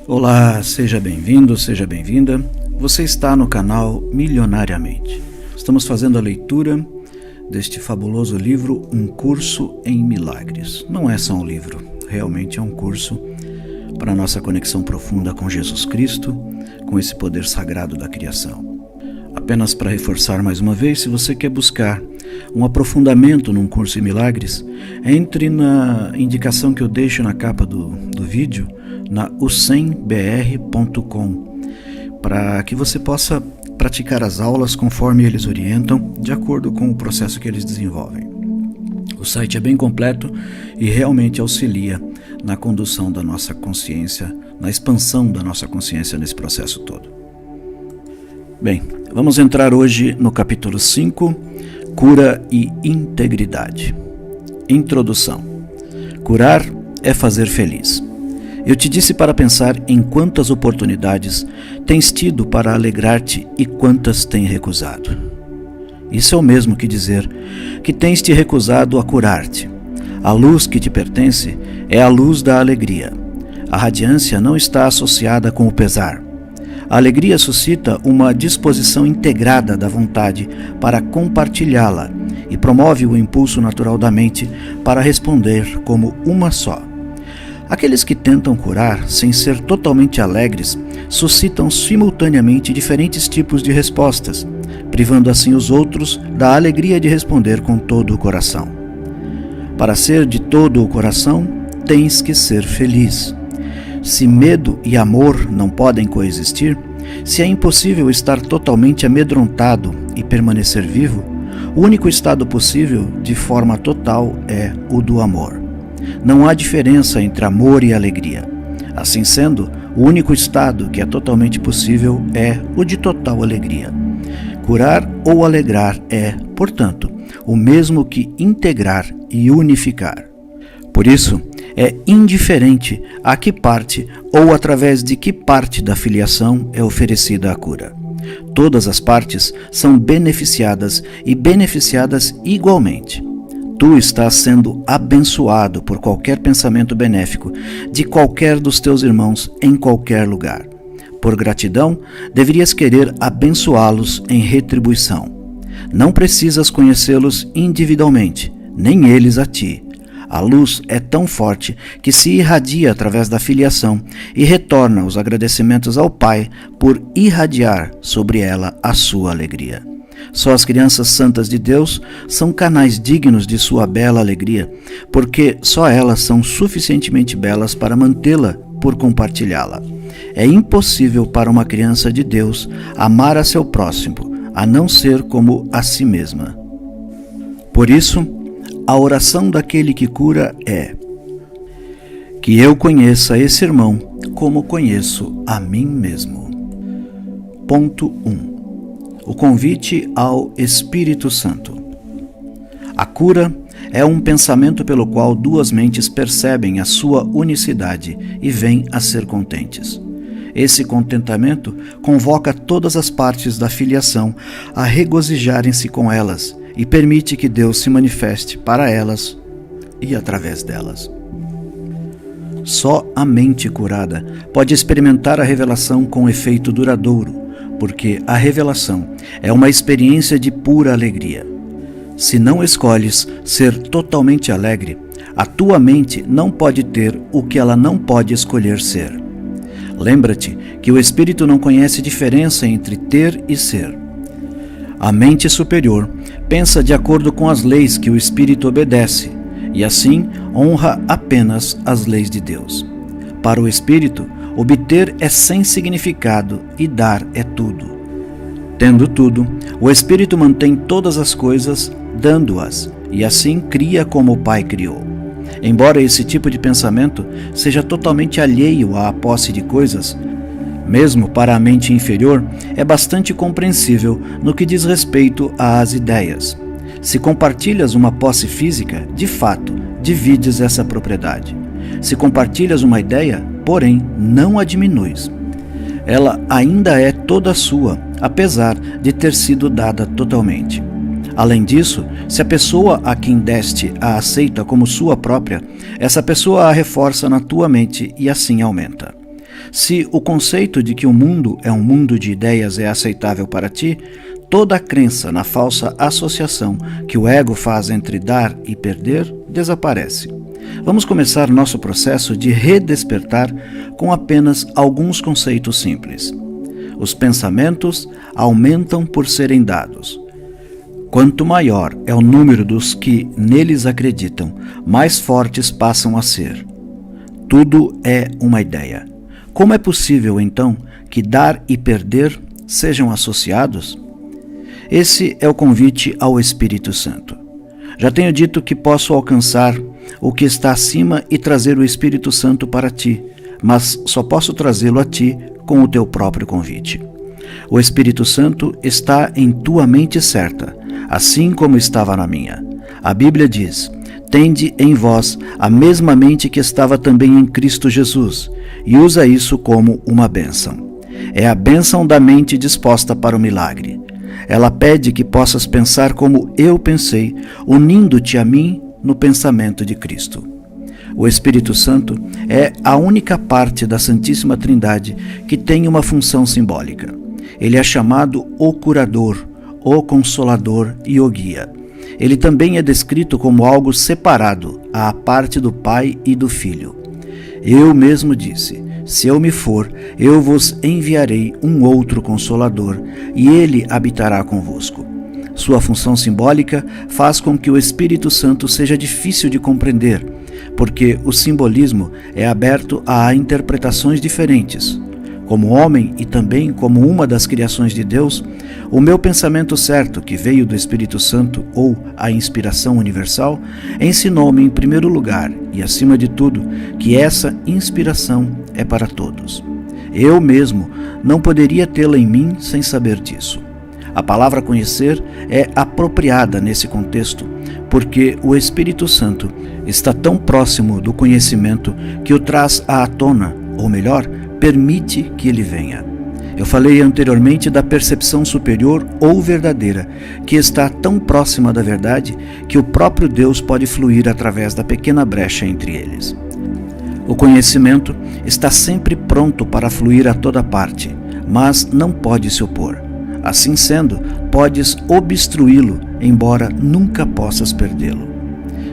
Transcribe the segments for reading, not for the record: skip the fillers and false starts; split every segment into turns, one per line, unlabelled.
Olá, seja bem-vindo, seja bem-vinda. Você está no canal Milionariamente. Estamos fazendo a leitura deste fabuloso livro, Um Curso em Milagres. Não é só um livro, realmente é um curso para a nossa conexão profunda com Jesus Cristo, com esse poder sagrado da criação. Apenas para reforçar mais uma vez, se você quer buscar um aprofundamento num curso em milagres, entre na indicação que eu deixo na capa do vídeo, na ucembr.com, para que você possa praticar as aulas conforme eles orientam, de acordo com o processo que eles desenvolvem. O site é bem completo e realmente auxilia na condução da nossa consciência, na expansão da nossa consciência nesse processo todo. Bem, vamos entrar hoje no capítulo 5, Cura e Integridade. Introdução. Curar é fazer feliz. Eu te disse para pensar em quantas oportunidades tens tido para alegrar-te e quantas tens recusado. Isso é o mesmo que dizer que tens te recusado a curar-te. A luz que te pertence é a luz da alegria. A radiância não está associada com o pesar. A alegria suscita uma disposição integrada da vontade para compartilhá-la e promove o impulso natural da mente para responder como uma só. Aqueles que tentam curar sem ser totalmente alegres suscitam simultaneamente diferentes tipos de respostas, privando assim os outros da alegria de responder com todo o coração. Para ser de todo o coração, tens que ser feliz. Se medo e amor não podem coexistir, se é impossível estar totalmente amedrontado e permanecer vivo, o único estado possível de forma total é o do amor. Não há diferença entre amor e alegria. Assim sendo, o único estado que é totalmente possível é o de total alegria. Curar ou alegrar é, portanto, o mesmo que integrar e unificar. Por isso, é indiferente a que parte ou através de que parte da filiação é oferecida a cura. Todas as partes são beneficiadas e beneficiadas igualmente. Tu estás sendo abençoado por qualquer pensamento benéfico de qualquer dos teus irmãos em qualquer lugar. Por gratidão, deverias querer abençoá-los em retribuição. Não precisas conhecê-los individualmente, nem eles a ti. A luz é tão forte que se irradia através da filiação e retorna os agradecimentos ao Pai por irradiar sobre ela a sua alegria. Só as crianças santas de Deus são canais dignos de sua bela alegria, porque só elas são suficientemente belas para mantê-la por compartilhá-la. É impossível para uma criança de Deus amar a seu próximo, a não ser como a si mesma. Por isso, a oração daquele que cura é: que eu conheça esse irmão como conheço a mim mesmo. Ponto 1. O convite ao Espírito Santo. A cura é um pensamento pelo qual duas mentes percebem a sua unicidade e vêm a ser contentes. Esse contentamento convoca todas as partes da filiação a regozijarem-se com elas e permite que Deus se manifeste para elas e através delas. Só a mente curada pode experimentar a revelação com efeito duradouro, porque a revelação é uma experiência de pura alegria. Se não escolhes ser totalmente alegre, a tua mente não pode ter o que ela não pode escolher ser. Lembra-te que o espírito não conhece diferença entre ter e ser. A mente superior pensa de acordo com as leis que o espírito obedece, e assim honra apenas as leis de Deus. Para o espírito, obter é sem significado e dar é tudo. Tendo tudo, o Espírito mantém todas as coisas, dando-as, e assim cria como o Pai criou. Embora esse tipo de pensamento seja totalmente alheio à posse de coisas, mesmo para a mente inferior, é bastante compreensível no que diz respeito às ideias. Se compartilhas uma posse física, de fato, divides essa propriedade. Se compartilhas uma ideia, porém, não a diminuis. Ela ainda é toda sua, apesar de ter sido dada totalmente. Além disso, se a pessoa a quem deste a aceita como sua própria, essa pessoa a reforça na tua mente e assim aumenta. Se o conceito de que o mundo é um mundo de ideias é aceitável para ti, toda a crença na falsa associação que o ego faz entre dar e perder desaparece. Vamos começar nosso processo de redespertar com apenas alguns conceitos simples. Os pensamentos aumentam por serem dados. Quanto maior é o número dos que neles acreditam, mais fortes passam a ser. Tudo é uma ideia. Como é possível, então, que dar e perder sejam associados? Esse é o convite ao Espírito Santo. Já tenho dito que posso alcançar o que está acima e trazer o Espírito Santo para ti, mas só posso trazê-lo a ti com o teu próprio convite. O Espírito Santo está em tua mente certa, assim como estava na minha. A Bíblia diz: tende em vós a mesma mente que estava também em Cristo Jesus, e usa isso como uma bênção. É a bênção da mente disposta para o milagre. Ela pede que possas pensar como eu pensei, unindo-te a mim no pensamento de Cristo. O Espírito Santo é a única parte da Santíssima Trindade que tem uma função simbólica. Ele é chamado o curador, o consolador e o guia. Ele também é descrito como algo separado à parte do Pai e do Filho. Eu mesmo disse: se eu me for, eu vos enviarei um outro Consolador, e ele habitará convosco. Sua função simbólica faz com que o Espírito Santo seja difícil de compreender, porque o simbolismo é aberto a interpretações diferentes. Como homem e também como uma das criações de Deus, o meu pensamento certo, que veio do Espírito Santo ou a inspiração universal, ensinou-me em primeiro lugar e acima de tudo que essa inspiração é para todos. Eu mesmo não poderia tê-la em mim sem saber disso. A palavra conhecer é apropriada nesse contexto, porque o Espírito Santo está tão próximo do conhecimento que o traz à tona, ou melhor, permite que ele venha. Eu falei anteriormente da percepção superior ou verdadeira, que está tão próxima da verdade que o próprio Deus pode fluir através da pequena brecha entre eles. O conhecimento está sempre pronto para fluir a toda parte, mas não pode se opor. Assim sendo, podes obstruí-lo, embora nunca possas perdê-lo.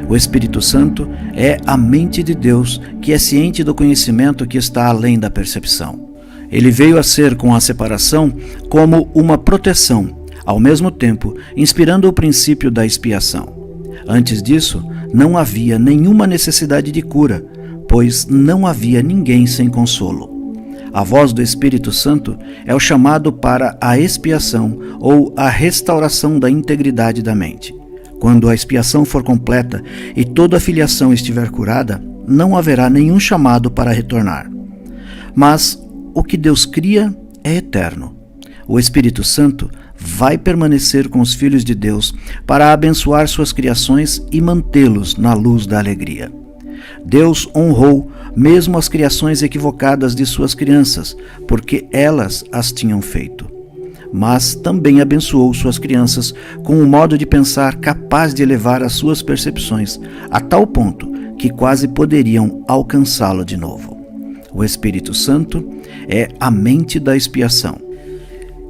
O Espírito Santo é a mente de Deus, que é ciente do conhecimento que está além da percepção. Ele veio a ser, com a separação, como uma proteção, ao mesmo tempo inspirando o princípio da expiação. Antes disso, não havia nenhuma necessidade de cura, pois não havia ninguém sem consolo. A voz do Espírito Santo é o chamado para a expiação ou a restauração da integridade da mente. Quando a expiação for completa e toda a filiação estiver curada, não haverá nenhum chamado para retornar. Mas o que Deus cria é eterno. O Espírito Santo vai permanecer com os filhos de Deus para abençoar suas criações e mantê-los na luz da alegria. Deus honrou mesmo as criações equivocadas de suas crianças, porque elas as tinham feito. Mas também abençoou suas crianças com um modo de pensar capaz de elevar as suas percepções a tal ponto que quase poderiam alcançá-lo de novo. O Espírito Santo é a mente da expiação.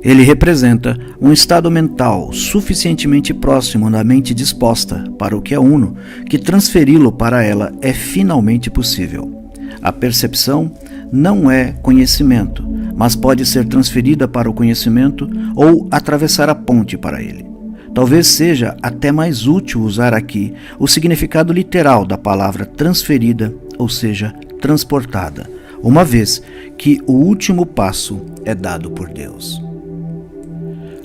Ele representa um estado mental suficientemente próximo da mente disposta para o que é uno, que transferi-lo para ela é finalmente possível. A percepção não é conhecimento, mas pode ser transferida para o conhecimento ou atravessar a ponte para ele. Talvez seja até mais útil usar aqui o significado literal da palavra transferida, ou seja, transportada, uma vez que o último passo é dado por Deus.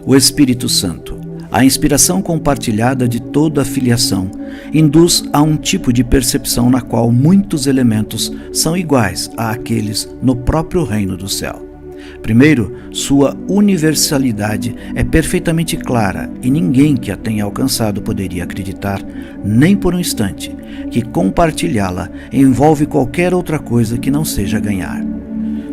O Espírito Santo, a inspiração compartilhada de toda a filiação, induz a um tipo de percepção na qual muitos elementos são iguais àqueles no próprio reino do céu. Primeiro, sua universalidade é perfeitamente clara e ninguém que a tenha alcançado poderia acreditar, nem por um instante, que compartilhá-la envolve qualquer outra coisa que não seja ganhar.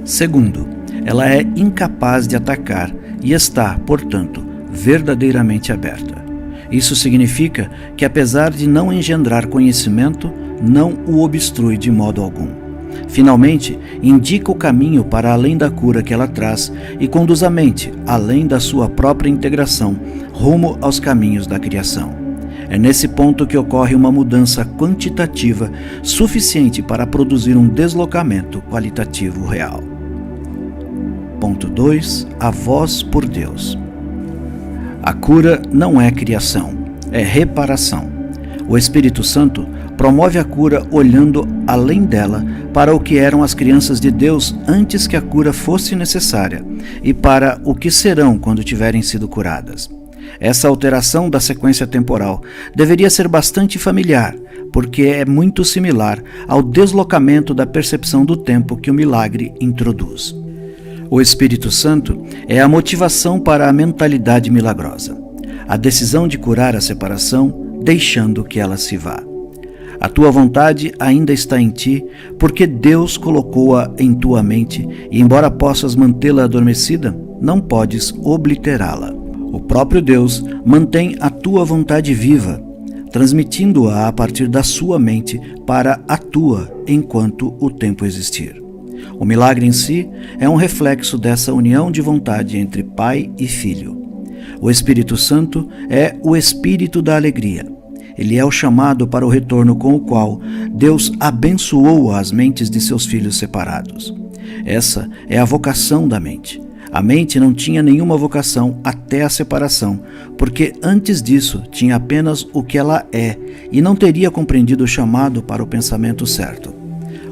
Segundo, ela é incapaz de atacar e está, portanto, verdadeiramente aberta. Isso significa que, apesar de não engendrar conhecimento, não o obstrui de modo algum. Finalmente, indica o caminho para além da cura que ela traz e conduz a mente além da sua própria integração, rumo aos caminhos da criação. É nesse ponto que ocorre uma mudança quantitativa suficiente para produzir um deslocamento qualitativo real. Ponto 2. A voz por Deus. A cura não é criação, é reparação. O Espírito Santo promove a cura olhando além dela para o que eram as crianças de Deus antes que a cura fosse necessária e para o que serão quando tiverem sido curadas. Essa alteração da sequência temporal deveria ser bastante familiar, porque é muito similar ao deslocamento da percepção do tempo que o milagre introduz. O Espírito Santo é a motivação para a mentalidade milagrosa, a decisão de curar a separação, deixando que ela se vá. A tua vontade ainda está em ti, porque Deus colocou-a em tua mente, e embora possas mantê-la adormecida, não podes obliterá-la. O próprio Deus mantém a tua vontade viva, transmitindo-a a partir da sua mente para a tua enquanto o tempo existir. O milagre em si é um reflexo dessa união de vontade entre Pai e Filho. O Espírito Santo é o Espírito da alegria. Ele é o chamado para o retorno com o qual Deus abençoou as mentes de seus filhos separados. Essa é a vocação da mente. A mente não tinha nenhuma vocação até a separação, porque antes disso tinha apenas o que ela é e não teria compreendido o chamado para o pensamento certo.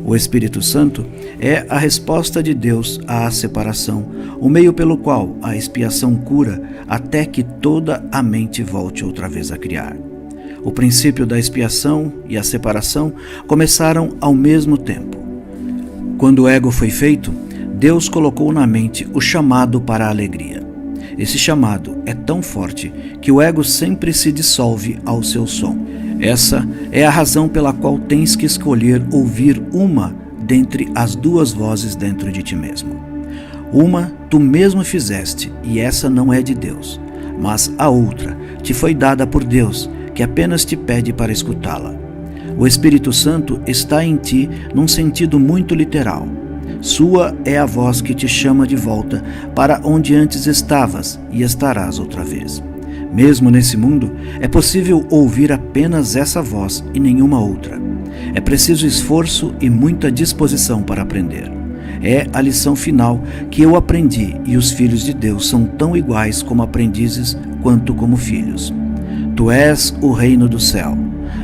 O Espírito Santo é a resposta de Deus à separação, o meio pelo qual a expiação cura até que toda a mente volte outra vez a criar. O princípio da expiação e a separação começaram ao mesmo tempo. Quando o ego foi feito, Deus colocou na mente o chamado para a alegria. Esse chamado é tão forte que o ego sempre se dissolve ao seu som. Essa é a razão pela qual tens que escolher ouvir uma dentre as duas vozes dentro de ti mesmo. Uma tu mesmo fizeste, e essa não é de Deus, mas a outra te foi dada por Deus, que apenas te pede para escutá-la. O Espírito Santo está em ti num sentido muito literal. Sua é a voz que te chama de volta para onde antes estavas e estarás outra vez. Mesmo nesse mundo, é possível ouvir apenas essa voz e nenhuma outra. É preciso esforço e muita disposição para aprender. É a lição final que eu aprendi, e os filhos de Deus são tão iguais como aprendizes quanto como filhos. Tu és o reino do céu,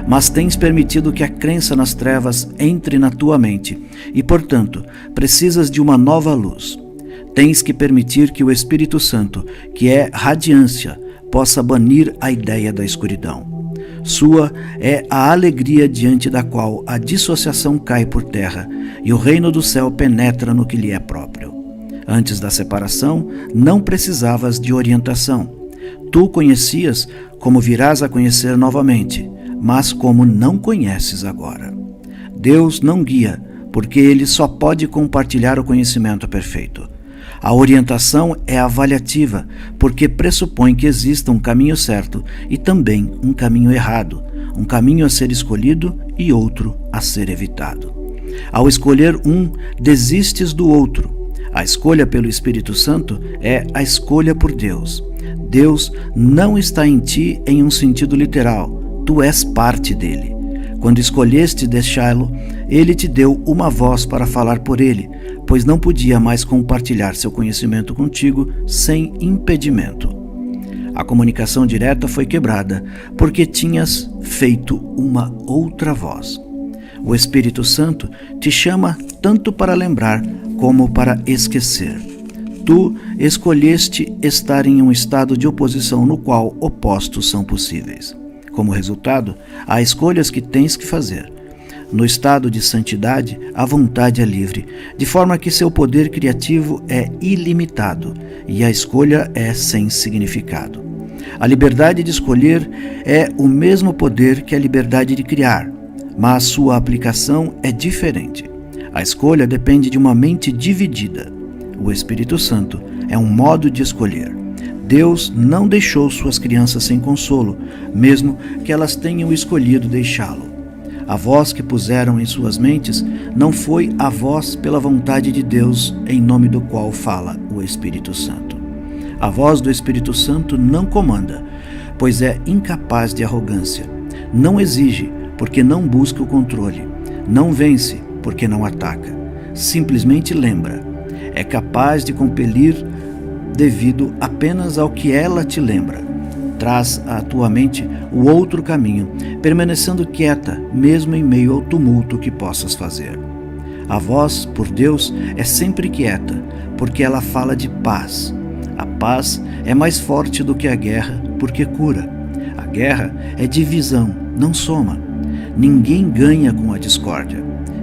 mas tens permitido que a crença nas trevas entre na tua mente e, portanto, precisas de uma nova luz. Tens que permitir que o Espírito Santo, que é radiância, possa banir a ideia da escuridão. Sua é a alegria diante da qual a dissociação cai por terra e o reino do céu penetra no que lhe é próprio. Antes da separação, não precisavas de orientação. Tu conhecias como virás a conhecer novamente, mas como não conheces agora. Deus não guia, porque Ele só pode compartilhar o conhecimento perfeito. A orientação é avaliativa, porque pressupõe que exista um caminho certo e também um caminho errado, um caminho a ser escolhido e outro a ser evitado. Ao escolher um, desistes do outro. A escolha pelo Espírito Santo é a escolha por Deus. Deus não está em ti em um sentido literal, tu és parte dele. Quando escolheste deixá-lo, ele te deu uma voz para falar por ele, pois não podia mais compartilhar seu conhecimento contigo sem impedimento. A comunicação direta foi quebrada, porque tinhas feito uma outra voz. O Espírito Santo te chama tanto para lembrar como para esquecer. Tu escolheste estar em um estado de oposição no qual opostos são possíveis. Como resultado, há escolhas que tens que fazer. No estado de santidade, a vontade é livre, de forma que seu poder criativo é ilimitado e a escolha é sem significado. A liberdade de escolher é o mesmo poder que a liberdade de criar, mas sua aplicação é diferente. A escolha depende de uma mente dividida. O Espírito Santo é um modo de escolher. Deus não deixou suas crianças sem consolo, mesmo que elas tenham escolhido deixá-lo. A voz que puseram em suas mentes não foi a voz pela vontade de Deus, em nome do qual fala o Espírito Santo. A voz do Espírito Santo não comanda, pois é incapaz de arrogância. Não exige, porque não busca o controle. Não vence, porque não ataca. Simplesmente lembra. É capaz de compelir devido apenas ao que ela te lembra. Traz à tua mente o outro caminho, permanecendo quieta, mesmo em meio ao tumulto que possas fazer. A voz, por Deus, é sempre quieta, porque ela fala de paz. A paz é mais forte do que a guerra, porque cura. A guerra é divisão, não soma. Ninguém ganha com a discórdia.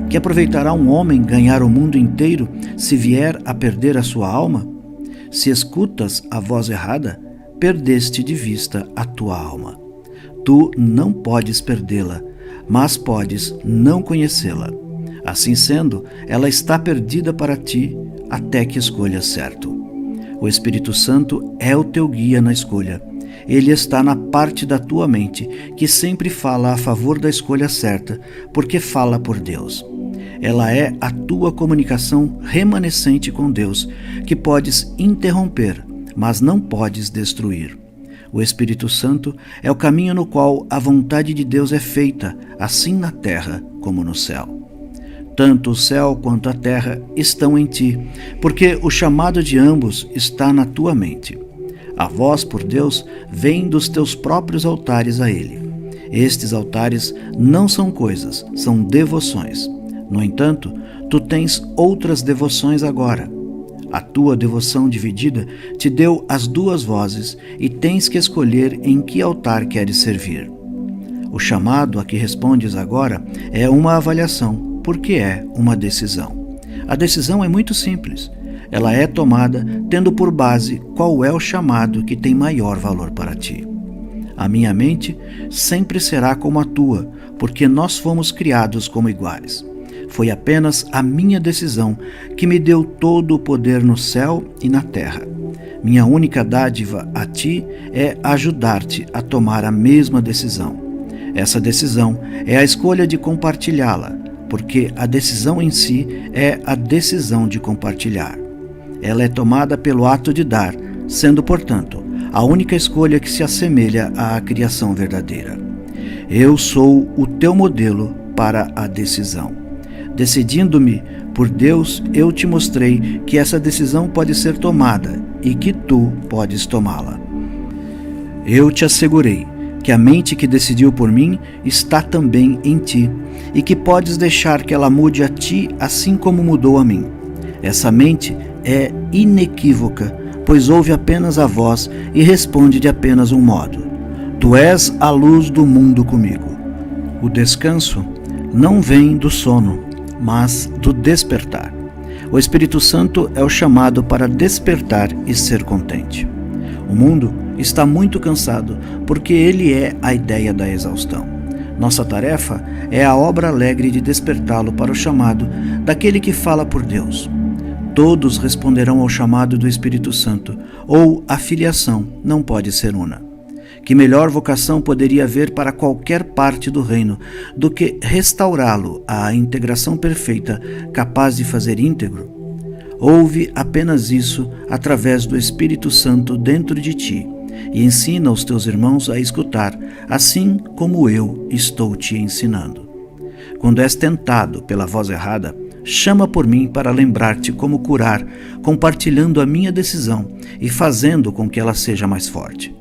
Que aproveitará um homem ganhar o mundo inteiro se vier a perder a sua alma? Se escutas a voz errada, perdeste de vista a tua alma. Tu não podes perdê-la, mas podes não conhecê-la. Assim sendo, ela está perdida para ti até que escolhas certo. O Espírito Santo é o teu guia na escolha. Ele está na parte da tua mente que sempre fala a favor da escolha certa, porque fala por Deus. Ela é a tua comunicação remanescente com Deus, que podes interromper, mas não podes destruir. O Espírito Santo é o caminho no qual a vontade de Deus é feita, assim na terra como no céu. Tanto o céu quanto a terra estão em ti, porque o chamado de ambos está na tua mente. A voz por Deus vem dos teus próprios altares a Ele. Estes altares não são coisas, são devoções. No entanto, tu tens outras devoções agora. A tua devoção dividida te deu as duas vozes e tens que escolher em que altar queres servir. O chamado a que respondes agora é uma avaliação, porque é uma decisão. A decisão é muito simples. Ela é tomada tendo por base qual é o chamado que tem maior valor para ti. A minha mente sempre será como a tua, porque nós fomos criados como iguais. Foi apenas a minha decisão que me deu todo o poder no céu e na terra. Minha única dádiva a ti é ajudar-te a tomar a mesma decisão. Essa decisão é a escolha de compartilhá-la, porque a decisão em si é a decisão de compartilhar. Ela é tomada pelo ato de dar, sendo, portanto, a única escolha que se assemelha à criação verdadeira. Eu sou o teu modelo para a decisão. Decidindo-me por Deus, eu te mostrei que essa decisão pode ser tomada e que tu podes tomá-la. Eu te assegurei que a mente que decidiu por mim está também em ti e que podes deixar que ela mude a ti assim como mudou a mim. Essa mente é inequívoca, pois ouve apenas a voz e responde de apenas um modo. Tu és a luz do mundo comigo. O descanso não vem do sono, mas do despertar. O Espírito Santo é o chamado para despertar e ser contente. O mundo está muito cansado porque ele é a ideia da exaustão. Nossa tarefa é a obra alegre de despertá-lo para o chamado daquele que fala por Deus. Todos responderão ao chamado do Espírito Santo, ou a filiação não pode ser una. Que melhor vocação poderia haver para qualquer parte do reino do que restaurá-lo à integração perfeita, capaz de fazer íntegro? Ouve apenas isso através do Espírito Santo dentro de ti e ensina os teus irmãos a escutar, assim como eu estou te ensinando. Quando és tentado pela voz errada, chama por mim para lembrar-te como curar, compartilhando a minha decisão e fazendo com que ela seja mais forte.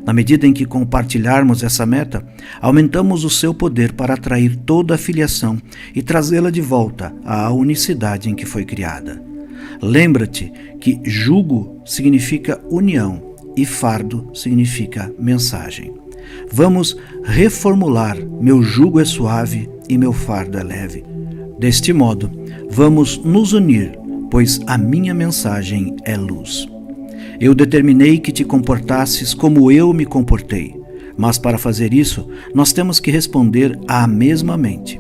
Na medida em que compartilharmos essa meta, aumentamos o seu poder para atrair toda a filiação e trazê-la de volta à unicidade em que foi criada. Lembra-te que jugo significa união e fardo significa mensagem. Vamos reformular: meu jugo é suave e meu fardo é leve. Deste modo, vamos nos unir, pois a minha mensagem é luz. Eu determinei que te comportasses como eu me comportei, mas para fazer isso, nós temos que responder à mesma mente.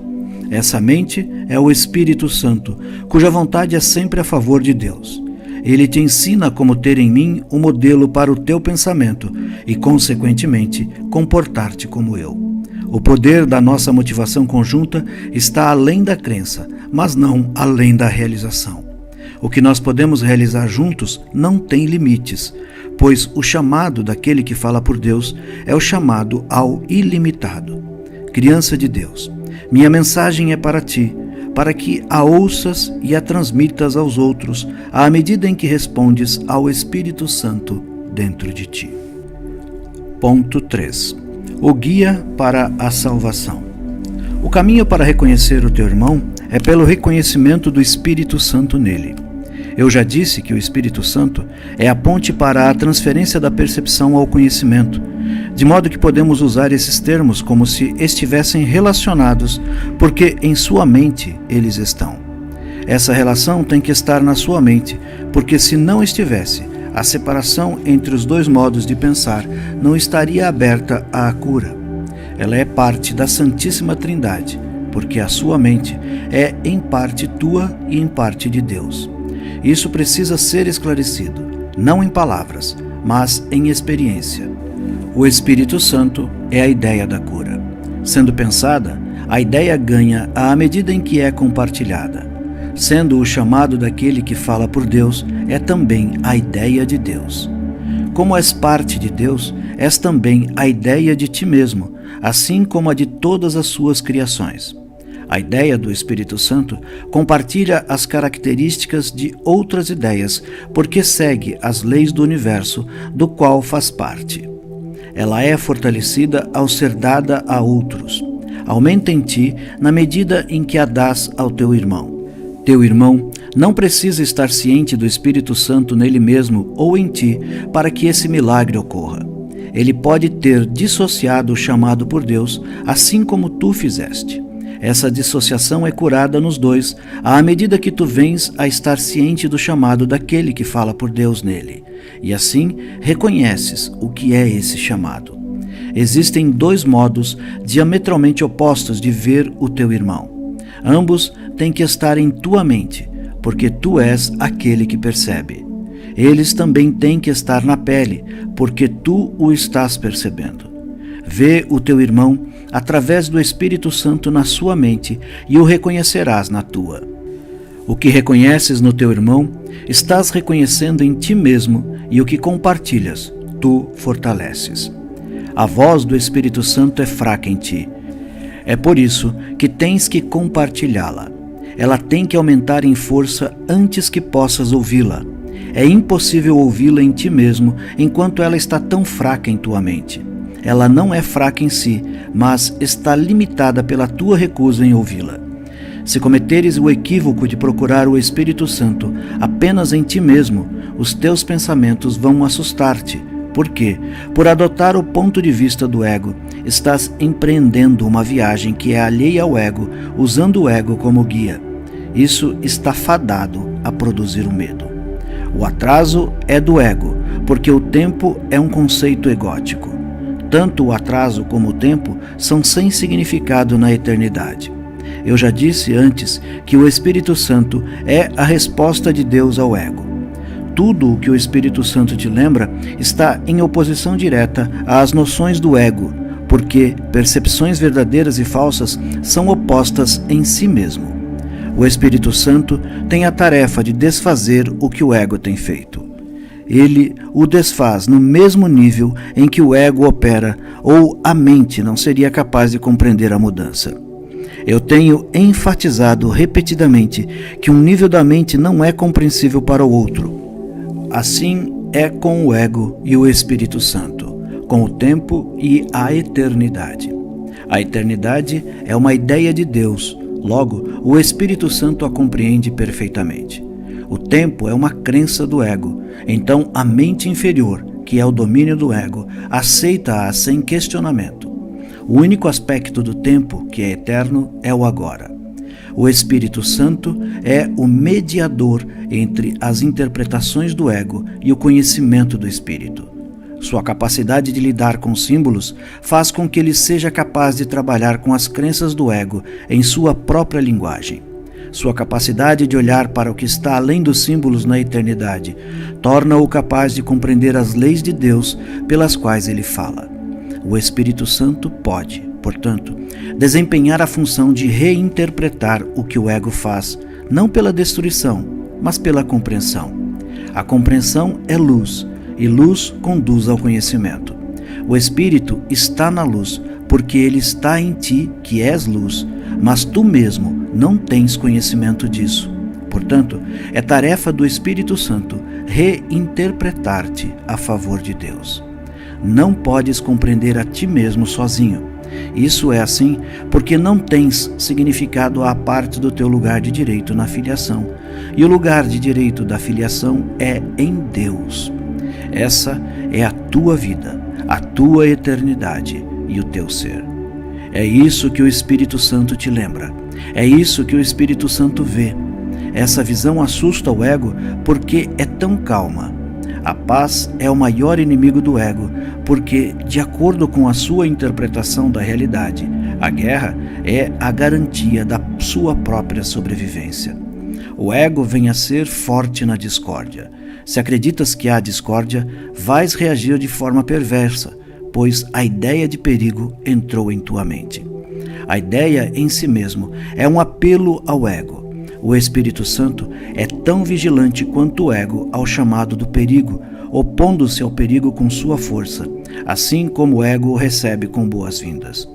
Essa mente é o Espírito Santo, cuja vontade é sempre a favor de Deus. Ele te ensina como ter em mim um modelo para o teu pensamento e, consequentemente, comportar-te como eu. O poder da nossa motivação conjunta está além da crença, mas não além da realização. O que nós podemos realizar juntos não tem limites, pois o chamado daquele que fala por Deus é o chamado ao ilimitado. Criança de Deus, minha mensagem é para ti, para que a ouças e a transmitas aos outros à medida em que respondes ao Espírito Santo dentro de ti. Ponto 3. O guia para a salvação. O caminho para reconhecer o teu irmão é pelo reconhecimento do Espírito Santo nele. Eu já disse que o Espírito Santo é a ponte para a transferência da percepção ao conhecimento, de modo que podemos usar esses termos como se estivessem relacionados, porque em sua mente eles estão. Essa relação tem que estar na sua mente, porque se não estivesse, a separação entre os dois modos de pensar não estaria aberta à cura. Ela é parte da Santíssima Trindade, porque a sua mente é em parte tua e em parte de Deus. Isso precisa ser esclarecido, não em palavras, mas em experiência. O Espírito Santo é a ideia da cura. Sendo pensada, a ideia ganha à medida em que é compartilhada. Sendo o chamado daquele que fala por Deus, é também a ideia de Deus. Como és parte de Deus, és também a ideia de ti mesmo, assim como a de todas as suas criações. A ideia do Espírito Santo compartilha as características de outras ideias, porque segue as leis do universo, do qual faz parte. Ela é fortalecida ao ser dada a outros. Aumenta em ti na medida em que a dás ao teu irmão. Teu irmão não precisa estar ciente do Espírito Santo nele mesmo ou em ti para que esse milagre ocorra. Ele pode ter dissociado o chamado por Deus, assim como tu fizeste. Essa dissociação é curada nos dois, à medida que tu vens a estar ciente do chamado daquele que fala por Deus nele, e assim reconheces o que é esse chamado. Existem dois modos diametralmente opostos de ver o teu irmão. Ambos têm que estar em tua mente, porque tu és aquele que percebe. Eles também têm que estar na pele, porque tu o estás percebendo. Vê o teu irmão através do Espírito Santo na sua mente e o reconhecerás na tua. O que reconheces no teu irmão, estás reconhecendo em ti mesmo, e o que compartilhas, tu fortaleces. A voz do Espírito Santo é fraca em ti. É por isso que tens que compartilhá-la. Ela tem que aumentar em força antes que possas ouvi-la. É impossível ouvi-la em ti mesmo enquanto ela está tão fraca em tua mente. Ela não é fraca em si, mas está limitada pela tua recusa em ouvi-la. Se cometeres o equívoco de procurar o Espírito Santo apenas em ti mesmo, os teus pensamentos vão assustar-te. Por quê? Por adotar o ponto de vista do ego, estás empreendendo uma viagem que é alheia ao ego, usando o ego como guia. Isso está fadado a produzir o medo. O atraso é do ego, porque o tempo é um conceito egótico. Tanto o atraso como o tempo são sem significado na eternidade. Eu já disse antes que o Espírito Santo é a resposta de Deus ao ego. Tudo o que o Espírito Santo te lembra está em oposição direta às noções do ego, porque percepções verdadeiras e falsas são opostas em si mesmo. O Espírito Santo tem a tarefa de desfazer o que o ego tem feito. Ele o desfaz no mesmo nível em que o ego opera, ou a mente não seria capaz de compreender a mudança. Eu tenho enfatizado repetidamente que um nível da mente não é compreensível para o outro. Assim é com o ego e o Espírito Santo, com o tempo e a eternidade. A eternidade é uma ideia de Deus, logo, o Espírito Santo a compreende perfeitamente. O tempo é uma crença do ego, então a mente inferior, que é o domínio do ego, aceita-a sem questionamento. O único aspecto do tempo, que é eterno, é o agora. O Espírito Santo é o mediador entre as interpretações do ego e o conhecimento do Espírito. Sua capacidade de lidar com símbolos faz com que ele seja capaz de trabalhar com as crenças do ego em sua própria linguagem. Sua capacidade de olhar para o que está além dos símbolos na eternidade torna-o capaz de compreender as leis de Deus pelas quais ele fala. O Espírito Santo pode, portanto, desempenhar a função de reinterpretar o que o ego faz, não pela destruição, mas pela compreensão. A compreensão é luz, e luz conduz ao conhecimento. O Espírito está na luz, porque ele está em ti, que és luz, mas tu mesmo não tens conhecimento disso. Portanto, é tarefa do Espírito Santo reinterpretar-te a favor de Deus. Não podes compreender a ti mesmo sozinho. Isso é assim porque não tens significado à parte do teu lugar de direito na filiação. E o lugar de direito da filiação é em Deus. Essa é a tua vida, a tua eternidade e o teu ser. É isso que o Espírito Santo te lembra. É isso que o Espírito Santo vê. Essa visão assusta o ego porque é tão calma. A paz é o maior inimigo do ego, porque, de acordo com a sua interpretação da realidade, a guerra é a garantia da sua própria sobrevivência. O ego vem a ser forte na discórdia. Se acreditas que há discórdia, vais reagir de forma perversa, pois a ideia de perigo entrou em tua mente. A ideia em si mesmo é um apelo ao ego. O Espírito Santo é tão vigilante quanto o ego ao chamado do perigo, opondo-se ao perigo com sua força, assim como o ego o recebe com boas-vindas.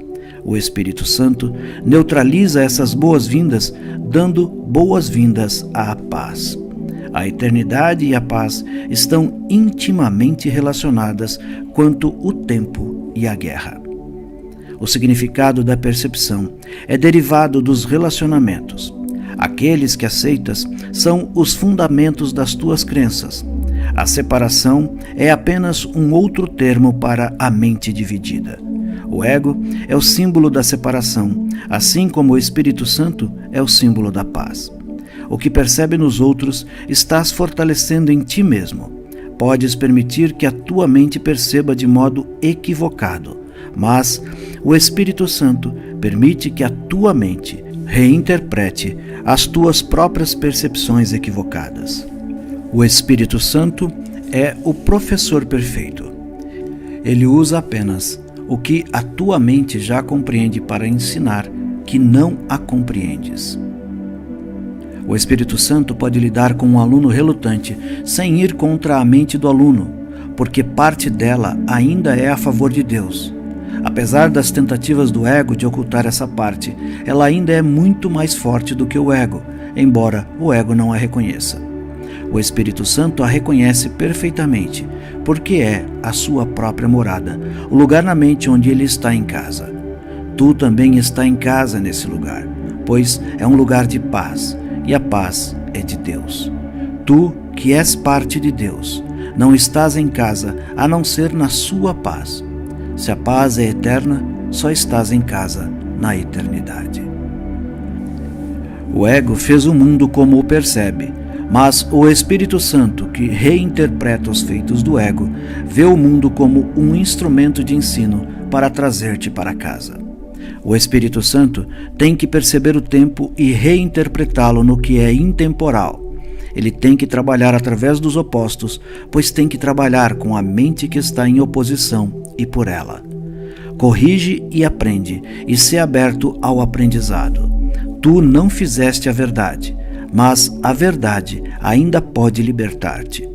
O Espírito Santo neutraliza essas boas-vindas, dando boas-vindas à paz. A eternidade e a paz estão intimamente relacionadas quanto o tempo e a guerra. O significado da percepção é derivado dos relacionamentos. Aqueles que aceitas são os fundamentos das tuas crenças. A separação é apenas um outro termo para a mente dividida. O ego é o símbolo da separação, assim como o Espírito Santo é o símbolo da paz. O que percebe nos outros estás fortalecendo em ti mesmo. Podes permitir que a tua mente perceba de modo equivocado, mas o Espírito Santo permite que a tua mente reinterprete as tuas próprias percepções equivocadas. O Espírito Santo é o professor perfeito. Ele usa apenas o que a tua mente já compreende para ensinar que não a compreendes. O Espírito Santo pode lidar com um aluno relutante sem ir contra a mente do aluno, porque parte dela ainda é a favor de Deus. Apesar das tentativas do ego de ocultar essa parte, ela ainda é muito mais forte do que o ego, embora o ego não a reconheça. O Espírito Santo a reconhece perfeitamente, porque é a sua própria morada, o lugar na mente onde ele está em casa. Tu também está em casa nesse lugar, pois é um lugar de paz, e a paz é de Deus. Tu, que és parte de Deus, não estás em casa a não ser na sua paz. Se a paz é eterna, só estás em casa na eternidade. O ego fez o mundo como o percebe, mas o Espírito Santo, que reinterpreta os feitos do ego, vê o mundo como um instrumento de ensino para trazer-te para casa. O Espírito Santo tem que perceber o tempo e reinterpretá-lo no que é intemporal. Ele tem que trabalhar através dos opostos, pois tem que trabalhar com a mente que está em oposição e por ela. Corrige e aprende, e sê aberto ao aprendizado. Tu não fizeste a verdade, mas a verdade ainda pode libertar-te.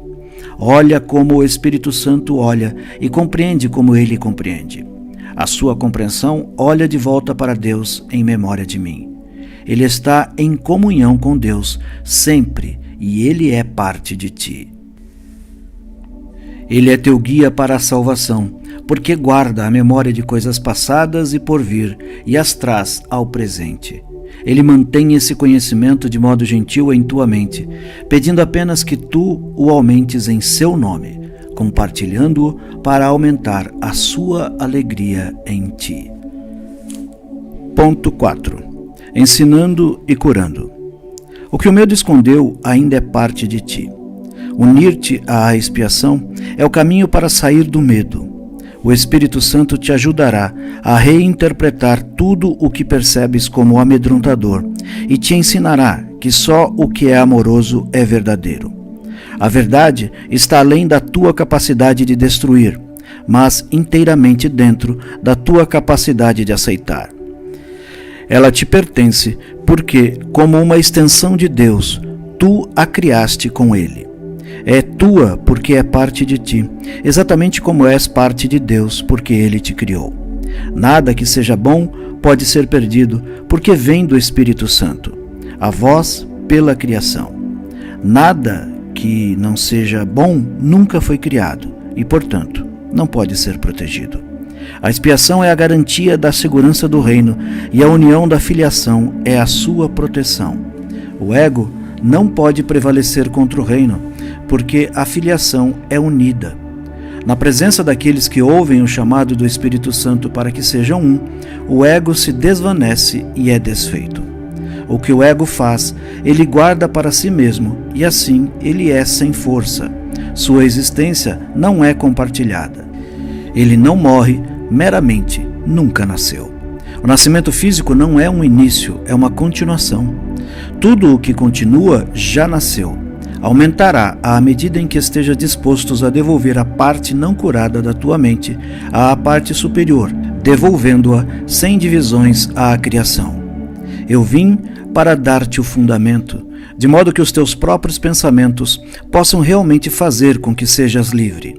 Olha como o Espírito Santo olha e compreende como ele compreende. A sua compreensão olha de volta para Deus em memória de mim. Ele está em comunhão com Deus sempre, e ele é parte de ti. Ele é teu guia para a salvação, porque guarda a memória de coisas passadas e por vir e as traz ao presente. Ele mantém esse conhecimento de modo gentil em tua mente, pedindo apenas que tu o aumentes em seu nome, compartilhando-o para aumentar a sua alegria em ti. Ponto 4. Ensinando e curando. O que o medo escondeu ainda é parte de ti. Unir-te à expiação é o caminho para sair do medo. O Espírito Santo te ajudará a reinterpretar tudo o que percebes como amedrontador e te ensinará que só o que é amoroso é verdadeiro. A verdade está além da tua capacidade de destruir. mas inteiramente dentro da tua capacidade de aceitar. Ela te pertence porque, como uma extensão de Deus, tu a criaste com Ele. É tua porque é parte de ti, exatamente como és parte de Deus porque Ele te criou. Nada que seja bom pode ser perdido porque vem do Espírito Santo, a vós pela criação. Nada que não seja bom nunca foi criado e, portanto, não pode ser protegido. A expiação é a garantia da segurança do reino e a união da filiação é a sua proteção. O ego não pode prevalecer contra o reino, porque a filiação é unida. Na presença daqueles que ouvem o chamado do Espírito Santo para que sejam um, o ego se desvanece e é desfeito. O que o ego faz, ele guarda para si mesmo, e assim ele é sem força. Sua existência não é compartilhada. Ele não morre, meramente nunca nasceu. O nascimento físico não é um início, é uma continuação. Tudo o que continua já nasceu. Aumentará à medida em que esteja dispostos a devolver a parte não curada da tua mente à parte superior, devolvendo-a sem divisões à criação. Eu vim para dar-te o fundamento, de modo que os teus próprios pensamentos possam realmente fazer com que sejas livre.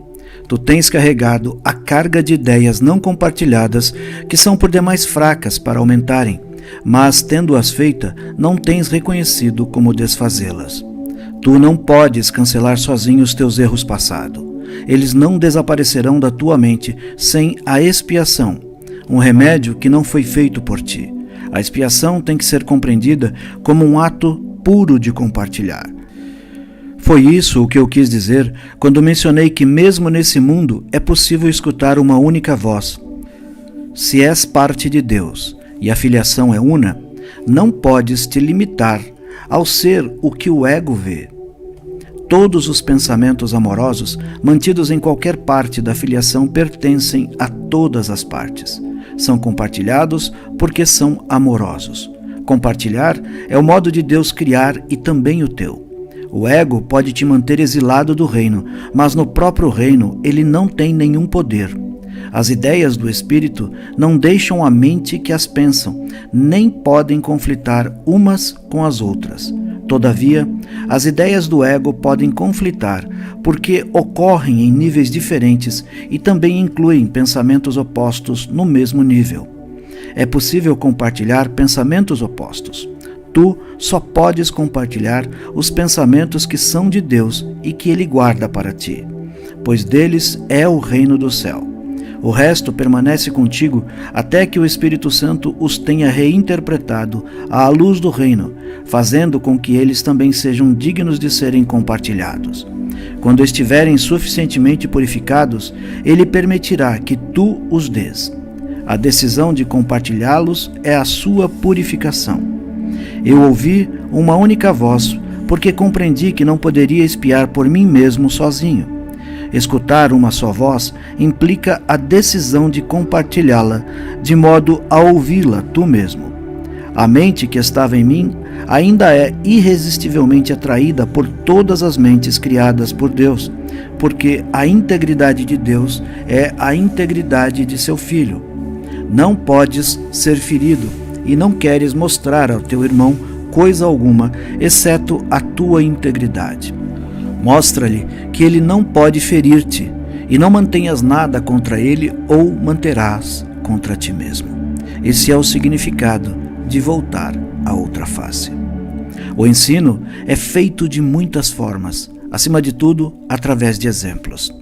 Tu tens carregado a carga de ideias não compartilhadas que são por demais fracas para aumentarem, mas, tendo-as feita, não tens reconhecido como desfazê-las. Tu não podes cancelar sozinho os teus erros passados. Eles não desaparecerão da tua mente sem a expiação, um remédio que não foi feito por ti. A expiação tem que ser compreendida como um ato puro de compartilhar. Foi isso o que eu quis dizer quando mencionei que mesmo nesse mundo é possível escutar uma única voz. Se és parte de Deus e a filiação é una, não podes te limitar ao ser o que o ego vê. Todos os pensamentos amorosos mantidos em qualquer parte da filiação pertencem a todas as partes. São compartilhados porque são amorosos. Compartilhar é o modo de Deus criar e também o teu. O ego pode te manter exilado do reino, mas no próprio reino ele não tem nenhum poder. As ideias do espírito não deixam a mente que as pensam, nem podem conflitar umas com as outras. Todavia, as ideias do ego podem conflitar, porque ocorrem em níveis diferentes e também incluem pensamentos opostos no mesmo nível. É possível compartilhar pensamentos opostos. Tu só podes compartilhar os pensamentos que são de Deus e que Ele guarda para ti, pois deles é o reino do céu. O resto permanece contigo até que o Espírito Santo os tenha reinterpretado à luz do reino, fazendo com que eles também sejam dignos de serem compartilhados. Quando estiverem suficientemente purificados, Ele permitirá que tu os dês. A decisão de compartilhá-los é a sua purificação. Eu ouvi uma única voz, porque compreendi que não poderia espiar por mim mesmo sozinho. Escutar uma só voz implica a decisão de compartilhá-la, de modo a ouvi-la tu mesmo. A mente que estava em mim ainda é irresistivelmente atraída por todas as mentes criadas por Deus, porque a integridade de Deus é a integridade de seu Filho. Não podes ser ferido e não queres mostrar ao teu irmão coisa alguma, exceto a tua integridade. Mostra-lhe que ele não pode ferir-te, e não mantenhas nada contra ele ou manterás contra ti mesmo. Esse é o significado de voltar à outra face. O ensino é feito de muitas formas, acima de tudo, através de exemplos.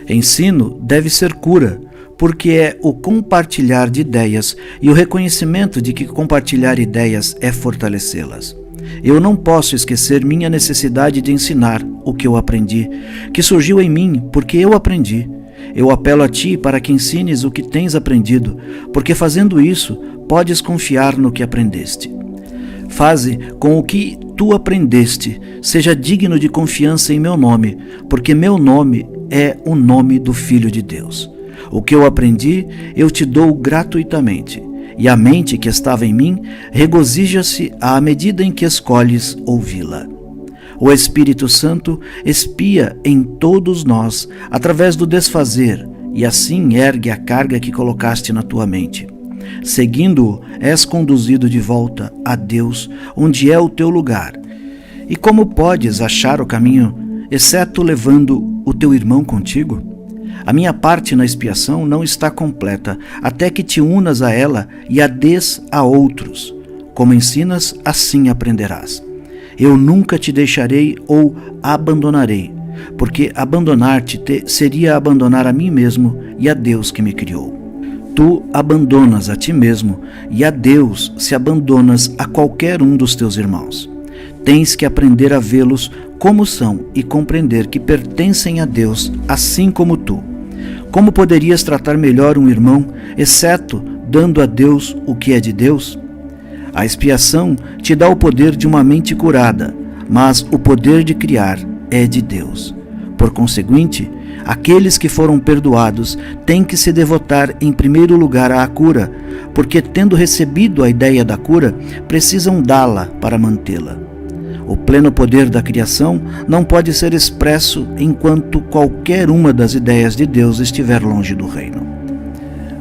Ensino deve ser cura, porque é o compartilhar de ideias e o reconhecimento de que compartilhar ideias é fortalecê-las. Eu não posso esquecer minha necessidade de ensinar o que eu aprendi, que surgiu em mim porque eu aprendi. Eu apelo a ti para que ensines o que tens aprendido, porque fazendo isso, podes confiar no que aprendeste. Faze com o que tu aprendeste seja digno de confiança em meu nome, porque meu nome é o nome do Filho de Deus. O que eu aprendi, eu te dou gratuitamente. E a mente que estava em mim regozija-se à medida em que escolhes ouvi-la. O Espírito Santo espia em todos nós através do desfazer e assim ergue a carga que colocaste na tua mente. Seguindo-o, és conduzido de volta a Deus, onde é o teu lugar. E como podes achar o caminho, exceto levando o teu irmão contigo? A minha parte na expiação não está completa, até que te unas a ela e a des a outros. Como ensinas, assim aprenderás. Eu nunca te deixarei ou abandonarei, porque abandonar-te seria abandonar a mim mesmo e a Deus que me criou. Tu abandonas a ti mesmo e a Deus se abandonas a qualquer um dos teus irmãos. Tens que aprender a vê-los como são e compreender que pertencem a Deus, assim como tu. Como poderias tratar melhor um irmão, exceto dando a Deus o que é de Deus? A expiação te dá o poder de uma mente curada, mas o poder de criar é de Deus. Por conseguinte, aqueles que foram perdoados têm que se devotar em primeiro lugar à cura, porque tendo recebido a ideia da cura, precisam dá-la para mantê-la. O pleno poder da criação não pode ser expresso enquanto qualquer uma das ideias de Deus estiver longe do reino.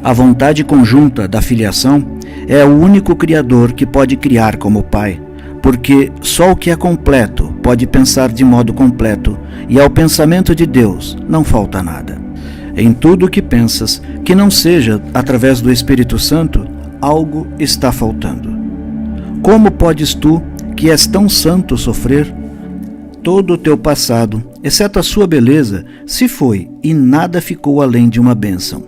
A vontade conjunta da filiação é o único Criador que pode criar como Pai, porque só o que é completo pode pensar de modo completo, e ao pensamento de Deus não falta nada. Em tudo o que pensas, que não seja através do Espírito Santo, algo está faltando. Como podes tu, que és tão santo, sofrer? Todo o teu passado, exceto a sua beleza, se foi e nada ficou além de uma bênção.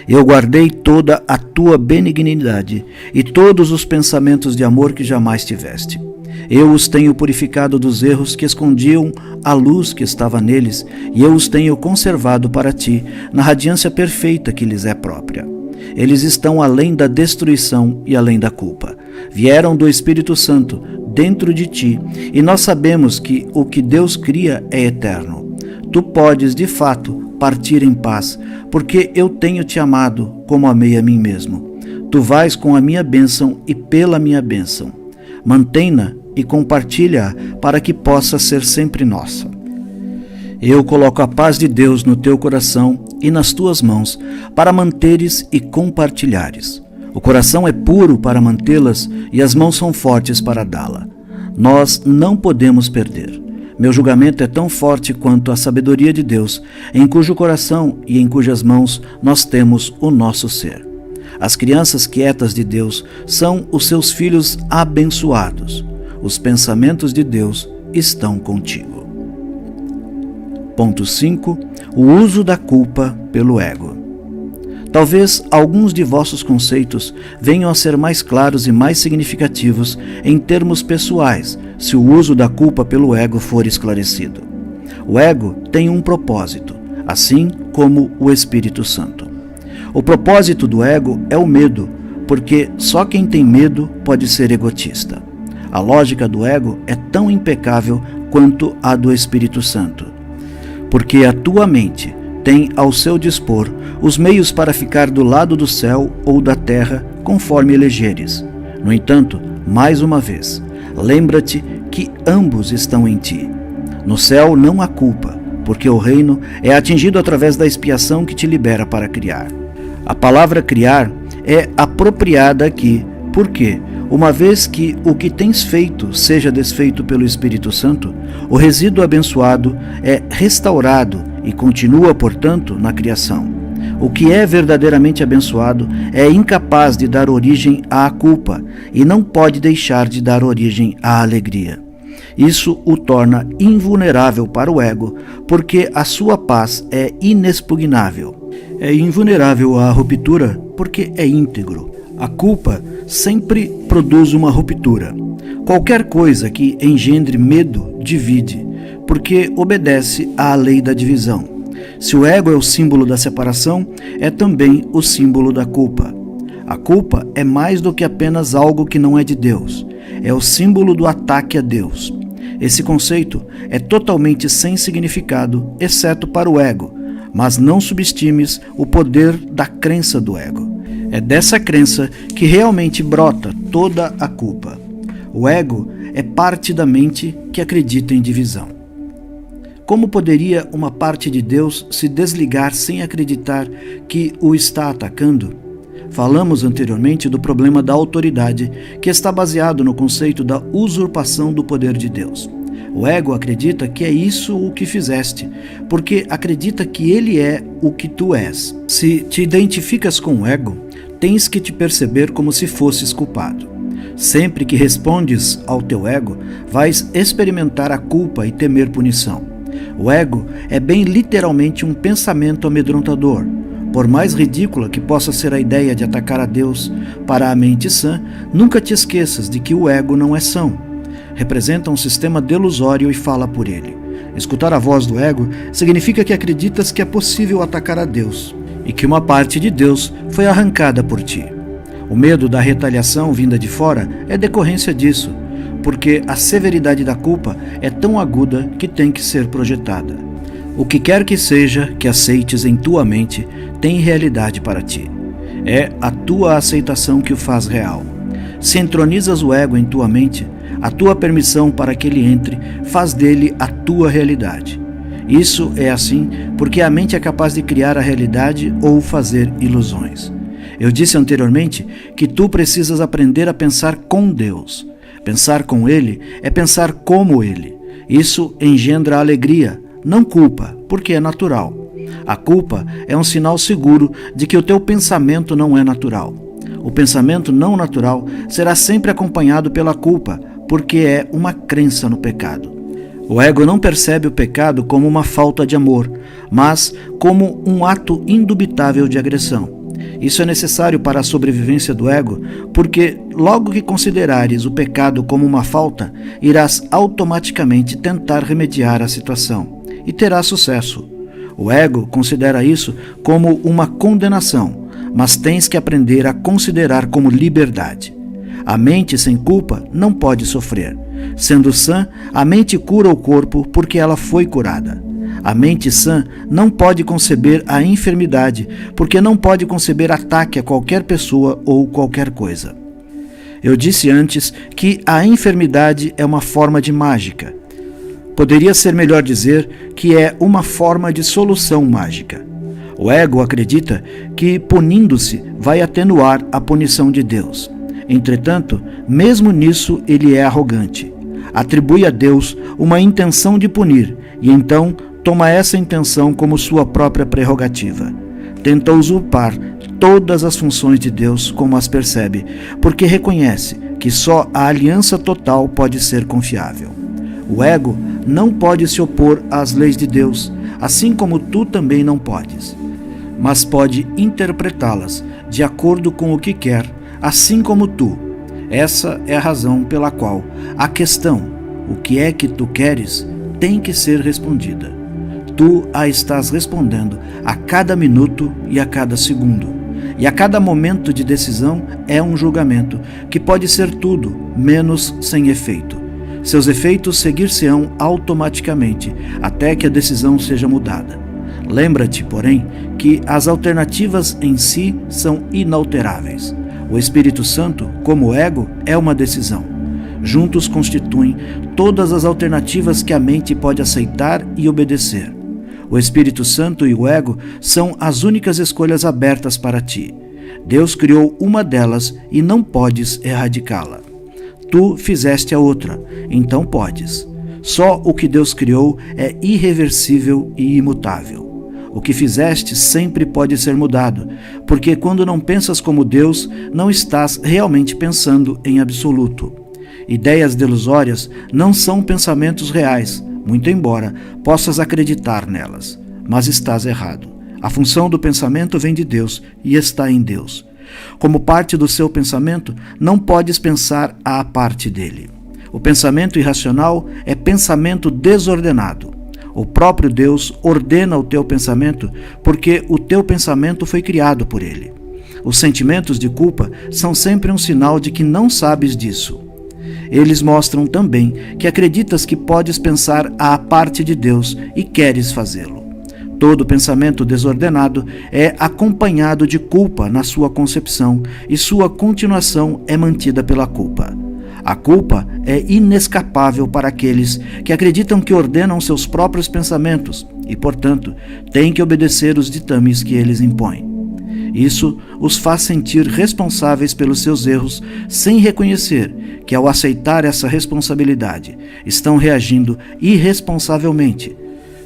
Eu guardei toda a tua benignidade e todos os pensamentos de amor que jamais tiveste. Eu os tenho purificado dos erros que escondiam a luz que estava neles, e eu os tenho conservado para ti, na radiância perfeita que lhes é própria. Eles estão além da destruição e além da culpa. Vieram do Espírito Santo dentro de ti, e nós sabemos que o que Deus cria é eterno. Tu podes, de fato, partir em paz, porque eu tenho te amado como amei a mim mesmo. Tu vais com a minha bênção e pela minha bênção. Mantém-na e compartilha para que possa ser sempre nossa. Eu coloco a paz de Deus no teu coração e nas tuas mãos, para manteres e compartilhares. O coração é puro para mantê-las e as mãos são fortes para dá-la. Nós não podemos perder. Meu julgamento é tão forte quanto a sabedoria de Deus, em cujo coração e em cujas mãos nós temos o nosso ser. As crianças quietas de Deus são os seus filhos abençoados. Os pensamentos de Deus estão contigo. Ponto 5. O uso da culpa pelo ego. Talvez alguns de vossos conceitos venham a ser mais claros e mais significativos em termos pessoais, se o uso da culpa pelo ego for esclarecido. O ego tem um propósito, assim como o Espírito Santo. O propósito do ego é o medo, porque só quem tem medo pode ser egotista. A lógica do ego é tão impecável quanto a do Espírito Santo, porque a tua mente tem ao seu dispor os meios para ficar do lado do céu ou da terra, conforme elegeres. No entanto, mais uma vez, lembra-te que ambos estão em ti. No céu não há culpa, porque o reino é atingido através da expiação que te libera para criar. A palavra criar é apropriada aqui, porque, uma vez que o que tens feito seja desfeito pelo Espírito Santo, o resíduo abençoado é restaurado e continua, portanto, na criação. O que é verdadeiramente abençoado é incapaz de dar origem à culpa e não pode deixar de dar origem à alegria. Isso o torna invulnerável para o ego, porque a sua paz é inexpugnável. É invulnerável à ruptura, porque é íntegro. A culpa sempre produz uma ruptura. Qualquer coisa que engendre medo divide, porque obedece à lei da divisão. Se o ego é o símbolo da separação, é também o símbolo da culpa. A culpa é mais do que apenas algo que não é de Deus. É o símbolo do ataque a Deus. Esse conceito é totalmente sem significado, exceto para o ego, mas não subestimes o poder da crença do ego. É dessa crença que realmente brota toda a culpa. O ego é parte da mente que acredita em divisão. Como poderia uma parte de Deus se desligar sem acreditar que o está atacando? Falamos anteriormente do problema da autoridade, que está baseado no conceito da usurpação do poder de Deus. O ego acredita que é isso o que fizeste, porque acredita que ele é o que tu és. Se te identificas com o ego, tens que te perceber como se fosses culpado. Sempre que respondes ao teu ego, vais experimentar a culpa e temer punição. O ego é bem literalmente um pensamento amedrontador. Por mais ridícula que possa ser a ideia de atacar a Deus, para a mente sã, nunca te esqueças de que o ego não é são. Representa um sistema delusório e fala por ele. Escutar a voz do ego significa que acreditas que é possível atacar a Deus e que uma parte de Deus foi arrancada por ti. O medo da retaliação vinda de fora é decorrência disso, porque a severidade da culpa é tão aguda que tem que ser projetada. O que quer que seja que aceites em tua mente tem realidade para ti. É a tua aceitação que o faz real. Se entronizas o ego em tua mente, a tua permissão para que ele entre faz dele a tua realidade. Isso é assim porque a mente é capaz de criar a realidade ou fazer ilusões. Eu disse anteriormente que tu precisas aprender a pensar com Deus. Pensar com Ele é pensar como Ele. Isso engendra alegria, não culpa, porque é natural. A culpa é um sinal seguro de que o teu pensamento não é natural. O pensamento não natural será sempre acompanhado pela culpa, porque é uma crença no pecado. O ego não percebe o pecado como uma falta de amor, mas como um ato indubitável de agressão. Isso é necessário para a sobrevivência do ego, porque logo que considerares o pecado como uma falta, irás automaticamente tentar remediar a situação, e terás sucesso. O ego considera isso como uma condenação, mas tens que aprender a considerar como liberdade. A mente sem culpa não pode sofrer. Sendo sã, a mente cura o corpo porque ela foi curada. A mente sã não pode conceber a enfermidade, porque não pode conceber ataque a qualquer pessoa ou qualquer coisa. Eu disse antes que a enfermidade é uma forma de mágica. Poderia ser melhor dizer que é uma forma de solução mágica. O ego acredita que, punindo-se, vai atenuar a punição de Deus. Entretanto, mesmo nisso ele é arrogante. Atribui a Deus uma intenção de punir e então toma essa intenção como sua própria prerrogativa. Tenta usurpar todas as funções de Deus como as percebe, porque reconhece que só a aliança total pode ser confiável. O ego não pode se opor às leis de Deus, assim como tu também não podes, mas pode interpretá-las de acordo com o que quer, assim como tu. Essa é a razão pela qual a questão, o que é que tu queres, tem que ser respondida. Tu a estás respondendo a cada minuto e a cada segundo. E a cada momento de decisão é um julgamento, que pode ser tudo, menos sem efeito. Seus efeitos seguir-se-ão automaticamente, até que a decisão seja mudada. Lembra-te, porém, que as alternativas em si são inalteráveis. O Espírito Santo, como o ego, é uma decisão. Juntos constituem todas as alternativas que a mente pode aceitar e obedecer. O Espírito Santo e o ego são as únicas escolhas abertas para ti. Deus criou uma delas e não podes erradicá-la. Tu fizeste a outra, então podes. Só o que Deus criou é irreversível e imutável. O que fizeste sempre pode ser mudado, porque quando não pensas como Deus, não estás realmente pensando em absoluto. Ideias delusórias não são pensamentos reais, muito embora possas acreditar nelas, mas estás errado. A função do pensamento vem de Deus e está em Deus. Como parte do seu pensamento, não podes pensar à parte dele. O pensamento irracional é pensamento desordenado. O próprio Deus ordena o teu pensamento porque o teu pensamento foi criado por ele. Os sentimentos de culpa são sempre um sinal de que não sabes disso. Eles mostram também que acreditas que podes pensar à parte de Deus e queres fazê-lo. Todo pensamento desordenado é acompanhado de culpa na sua concepção e sua continuação é mantida pela culpa. A culpa é inescapável para aqueles que acreditam que ordenam seus próprios pensamentos e, portanto, têm que obedecer os ditames que eles impõem. Isso os faz sentir responsáveis pelos seus erros, sem reconhecer que, ao aceitar essa responsabilidade, estão reagindo irresponsavelmente.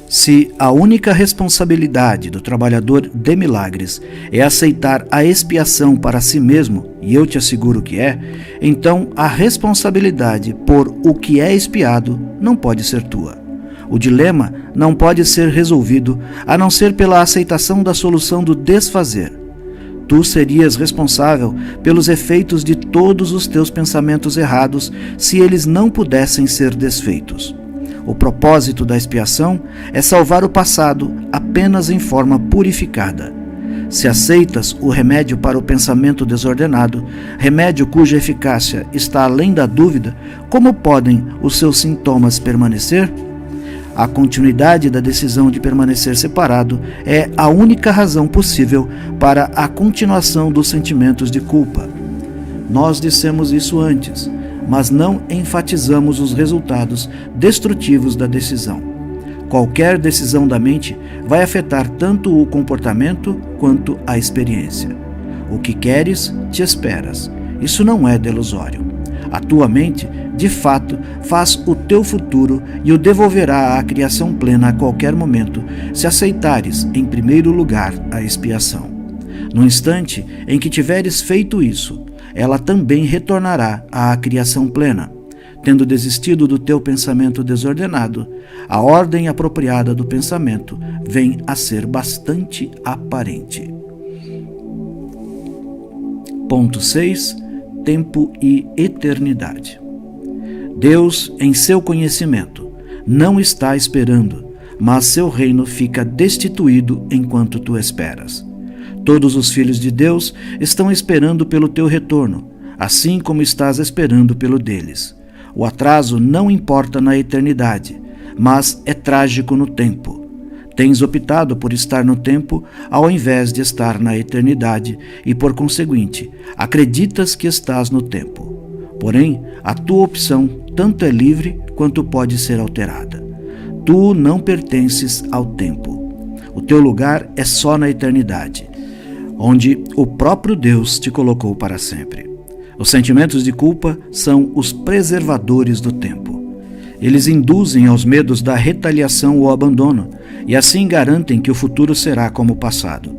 Se a única responsabilidade do trabalhador de milagres é aceitar a expiação para si mesmo, e eu te asseguro que é, então a responsabilidade por o que é expiado não pode ser tua. O dilema não pode ser resolvido a não ser pela aceitação da solução do desfazer. Tu serias responsável pelos efeitos de todos os teus pensamentos errados se eles não pudessem ser desfeitos. O propósito da expiação é salvar o passado apenas em forma purificada. Se aceitas o remédio para o pensamento desordenado, remédio cuja eficácia está além da dúvida, como podem os seus sintomas permanecer? A continuidade da decisão de permanecer separado é a única razão possível para a continuação dos sentimentos de culpa. Nós dissemos isso antes, mas não enfatizamos os resultados destrutivos da decisão. Qualquer decisão da mente vai afetar tanto o comportamento quanto a experiência. O que queres, te esperas. Isso não é delusório. A tua mente, de fato, faz o teu futuro e o devolverá à criação plena a qualquer momento, se aceitares, em primeiro lugar, a expiação. No instante em que tiveres feito isso, ela também retornará à criação plena. Tendo desistido do teu pensamento desordenado, a ordem apropriada do pensamento vem a ser bastante aparente. Ponto 6. Tempo e eternidade. Deus, em seu conhecimento, não está esperando, mas seu reino fica destituído enquanto tu esperas. Todos os filhos de Deus estão esperando pelo teu retorno, assim como estás esperando pelo deles. O atraso não importa na eternidade, mas é trágico no tempo. Tens optado por estar no tempo ao invés de estar na eternidade e, por conseguinte, acreditas que estás no tempo. Porém, a tua opção tanto é livre quanto pode ser alterada. Tu não pertences ao tempo. O teu lugar é só na eternidade, onde o próprio Deus te colocou para sempre. Os sentimentos de culpa são os preservadores do tempo. Eles induzem aos medos da retaliação ou abandono, e assim garantem que o futuro será como o passado.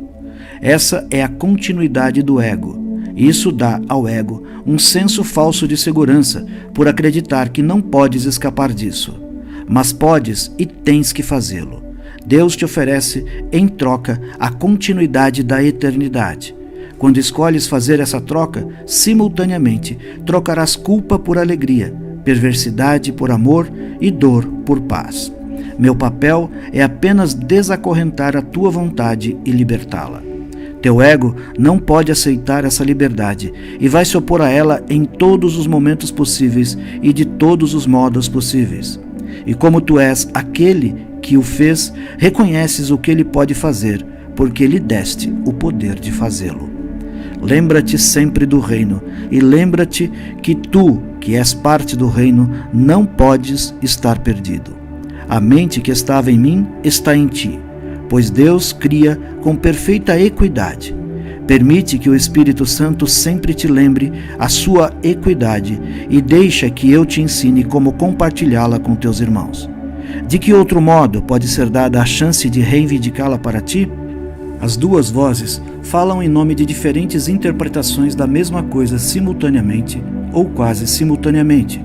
Essa é a continuidade do ego. Isso dá ao ego um senso falso de segurança por acreditar que não podes escapar disso. Mas podes e tens que fazê-lo. Deus te oferece, em troca, a continuidade da eternidade. Quando escolhes fazer essa troca, simultaneamente trocarás culpa por alegria, perversidade por amor e dor por paz. Meu papel é apenas desacorrentar a tua vontade e libertá-la. Teu ego não pode aceitar essa liberdade e vai se opor a ela em todos os momentos possíveis e de todos os modos possíveis. E como tu és aquele que o fez, reconheces o que ele pode fazer, porque lhe deste o poder de fazê-lo. Lembra-te sempre do reino, e lembra-te que tu, que és parte do reino, não podes estar perdido. A mente que estava em mim está em ti, pois Deus cria com perfeita equidade. Permite que o Espírito Santo sempre te lembre a sua equidade e deixa que eu te ensine como compartilhá-la com teus irmãos. De que outro modo pode ser dada a chance de reivindicá-la para ti? As duas vozes falam em nome de diferentes interpretações da mesma coisa simultaneamente ou quase simultaneamente,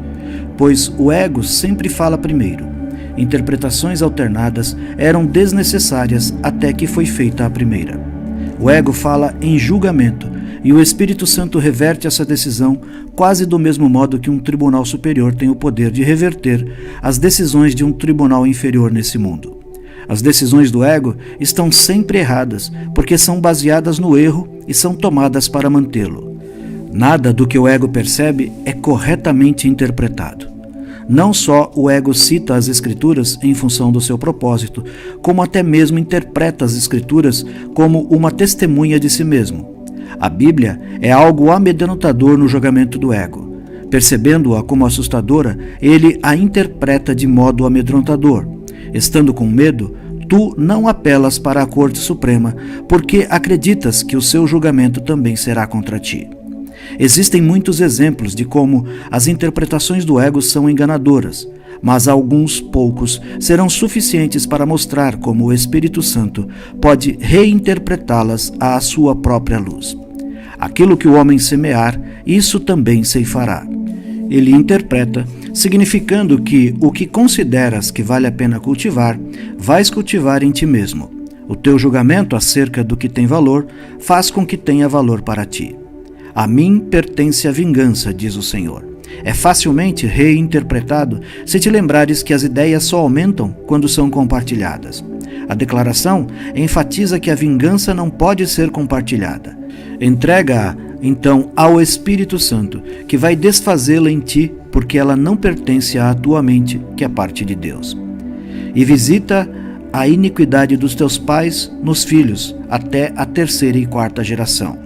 pois o ego sempre fala primeiro. Interpretações alternadas eram desnecessárias até que foi feita a primeira. O ego fala em julgamento e o Espírito Santo reverte essa decisão quase do mesmo modo que um tribunal superior tem o poder de reverter as decisões de um tribunal inferior nesse mundo. As decisões do ego estão sempre erradas, porque são baseadas no erro e são tomadas para mantê-lo. Nada do que o ego percebe é corretamente interpretado. Não só o ego cita as Escrituras em função do seu propósito, como até mesmo interpreta as Escrituras como uma testemunha de si mesmo. A Bíblia é algo amedrontador no julgamento do ego. Percebendo-a como assustadora, ele a interpreta de modo amedrontador. Estando com medo, tu não apelas para a Corte Suprema, porque acreditas que o seu julgamento também será contra ti. Existem muitos exemplos de como as interpretações do ego são enganadoras, mas alguns poucos serão suficientes para mostrar como o Espírito Santo pode reinterpretá-las à sua própria luz. Aquilo que o homem semear, isso também ceifará. Ele interpreta, significando que o que consideras que vale a pena cultivar, vais cultivar em ti mesmo. O teu julgamento acerca do que tem valor faz com que tenha valor para ti. A mim pertence a vingança, diz o Senhor. É facilmente reinterpretado se te lembrares que as ideias só aumentam quando são compartilhadas. A declaração enfatiza que a vingança não pode ser compartilhada. Entrega-a, então, ao Espírito Santo, que vai desfazê-la em ti, porque ela não pertence à tua mente, que é parte de Deus. E visita a iniquidade dos teus pais nos filhos, até a 3ª e 4ª geração.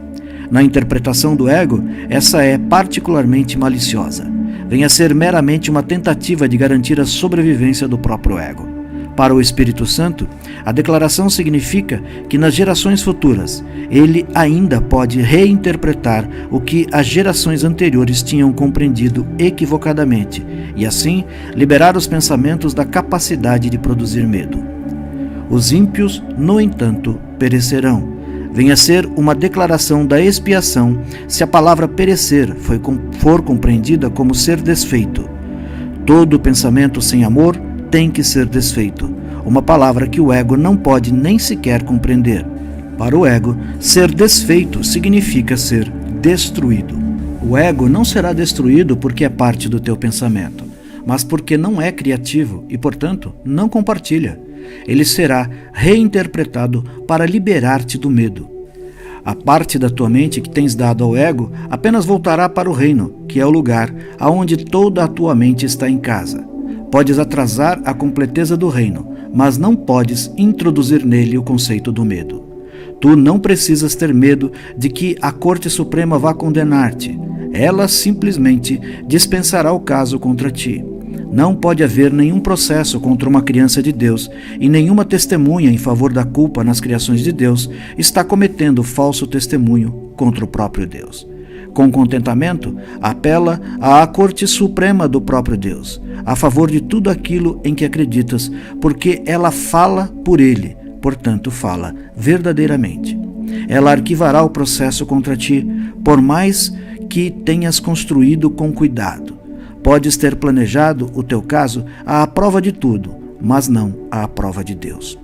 Na interpretação do ego, essa é particularmente maliciosa. Vem a ser meramente uma tentativa de garantir a sobrevivência do próprio ego. Para o Espírito Santo, a declaração significa que nas gerações futuras, ele ainda pode reinterpretar o que as gerações anteriores tinham compreendido equivocadamente e, assim, liberar os pensamentos da capacidade de produzir medo. Os ímpios, no entanto, perecerão. Vem a ser uma declaração da expiação se a palavra perecer for compreendida como ser desfeito. Todo pensamento sem amor tem que ser desfeito, uma palavra que o ego não pode nem sequer compreender. Para o ego, ser desfeito significa ser destruído. O ego não será destruído porque é parte do teu pensamento, mas porque não é criativo e, portanto, não compartilha. Ele será reinterpretado para liberar-te do medo. A parte da tua mente que tens dado ao ego apenas voltará para o reino, que é o lugar aonde toda a tua mente está em casa. Podes atrasar a completeza do reino, mas não podes introduzir nele o conceito do medo. Tu não precisas ter medo de que a Corte Suprema vá condenar-te. Ela simplesmente dispensará o caso contra ti. Não pode haver nenhum processo contra uma criança de Deus e nenhuma testemunha em favor da culpa nas criações de Deus está cometendo falso testemunho contra o próprio Deus. Com contentamento, apela à Corte Suprema do próprio Deus, a favor de tudo aquilo em que acreditas, porque ela fala por ele, portanto fala verdadeiramente. Ela arquivará o processo contra ti, por mais que tenhas construído com cuidado. Podes ter planejado o teu caso à prova de tudo, mas não à prova de Deus.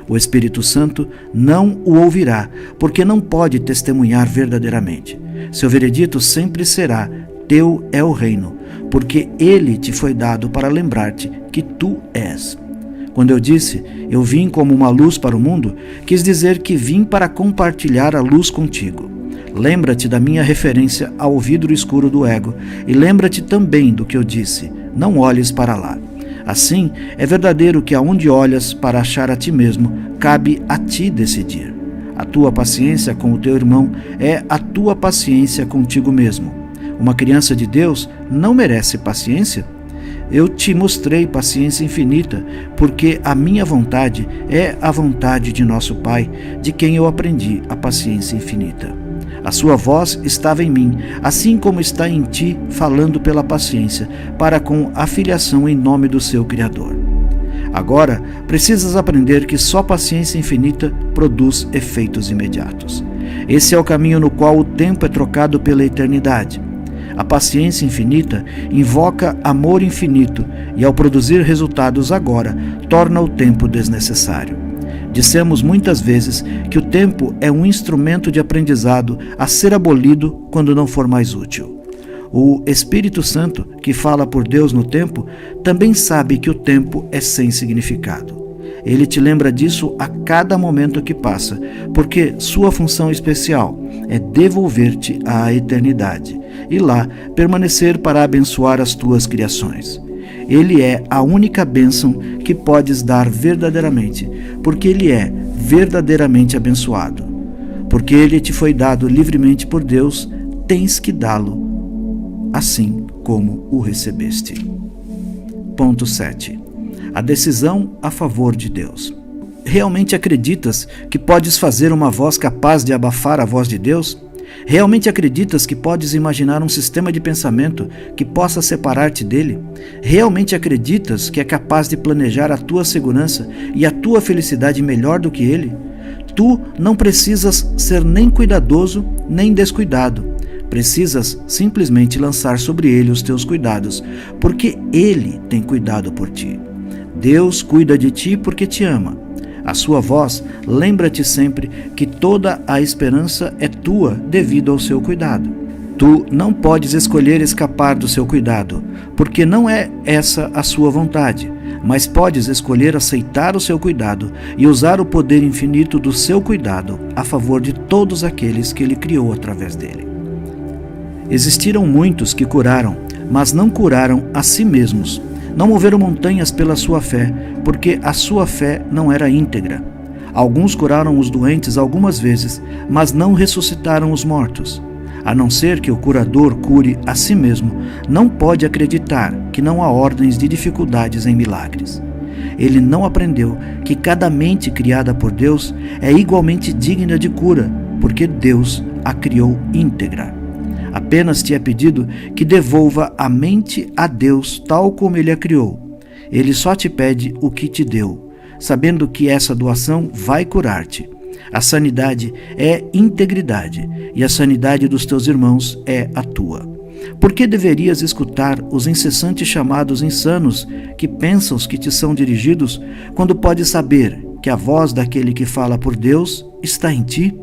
O Espírito Santo não o ouvirá, porque não pode testemunhar verdadeiramente. Seu veredito sempre será: teu é o reino, porque ele te foi dado para lembrar-te que tu és. Quando eu disse, eu vim como uma luz para o mundo, quis dizer que vim para compartilhar a luz contigo. Lembra-te da minha referência ao vidro escuro do ego e lembra-te também do que eu disse: não olhes para lá. Assim, é verdadeiro que aonde olhas para achar a ti mesmo, cabe a ti decidir. A tua paciência com o teu irmão é a tua paciência contigo mesmo. Uma criança de Deus não merece paciência? Eu te mostrei paciência infinita, porque a minha vontade é a vontade de nosso Pai, de quem eu aprendi a paciência infinita. A sua voz estava em mim, assim como está em ti, falando pela paciência, para com a filiação em nome do seu Criador. Agora, precisas aprender que só paciência infinita produz efeitos imediatos. Esse é o caminho no qual o tempo é trocado pela eternidade. A paciência infinita invoca amor infinito e, ao produzir resultados agora, torna o tempo desnecessário. Dissemos muitas vezes que o tempo é um instrumento de aprendizado a ser abolido quando não for mais útil. O Espírito Santo, que fala por Deus no tempo, também sabe que o tempo é sem significado. Ele te lembra disso a cada momento que passa, porque sua função especial é devolver-te à eternidade e lá permanecer para abençoar as tuas criações. Ele é a única bênção que podes dar verdadeiramente, porque ele é verdadeiramente abençoado. Porque ele te foi dado livremente por Deus, tens que dá-lo assim como o recebeste. Ponto 7. A decisão a favor de Deus. Realmente acreditas que podes fazer uma voz capaz de abafar a voz de Deus? Realmente acreditas que podes imaginar um sistema de pensamento que possa separar-te dele? Realmente acreditas que é capaz de planejar a tua segurança e a tua felicidade melhor do que ele? Tu não precisas ser nem cuidadoso nem descuidado. Precisas simplesmente lançar sobre ele os teus cuidados, porque ele tem cuidado por ti. Deus cuida de ti porque te ama. A sua voz lembra-te sempre que toda a esperança é tua devido ao seu cuidado. Tu não podes escolher escapar do seu cuidado, porque não é essa a sua vontade, mas podes escolher aceitar o seu cuidado e usar o poder infinito do seu cuidado a favor de todos aqueles que ele criou através dele. Existiram muitos que curaram, mas não curaram a si mesmos. Não moveram montanhas pela sua fé, porque a sua fé não era íntegra. Alguns curaram os doentes algumas vezes, mas não ressuscitaram os mortos. A não ser que o curador cure a si mesmo, não pode acreditar que não há ordens de dificuldades em milagres. Ele não aprendeu que cada mente criada por Deus é igualmente digna de cura, porque Deus a criou íntegra. Apenas te é pedido que devolva a mente a Deus tal como Ele a criou. Ele só te pede o que te deu, sabendo que essa doação vai curar-te. A sanidade é integridade, e a sanidade dos teus irmãos é a tua. Por que deverias escutar os incessantes chamados insanos que pensam que te são dirigidos, quando podes saber que a voz daquele que fala por Deus está em ti?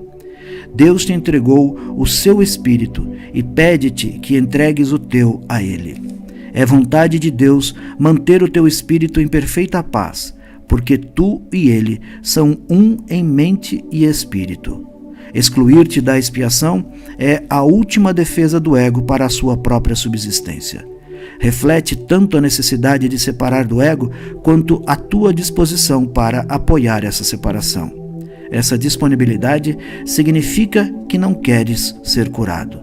Deus te entregou o seu Espírito e pede-te que entregues o teu a Ele. É vontade de Deus manter o teu espírito em perfeita paz, porque tu e Ele são um em mente e espírito. Excluir-te da expiação é a última defesa do ego para a sua própria subsistência. Reflete tanto a necessidade de separar do ego, quanto a tua disposição para apoiar essa separação. Essa disponibilidade significa que não queres ser curado.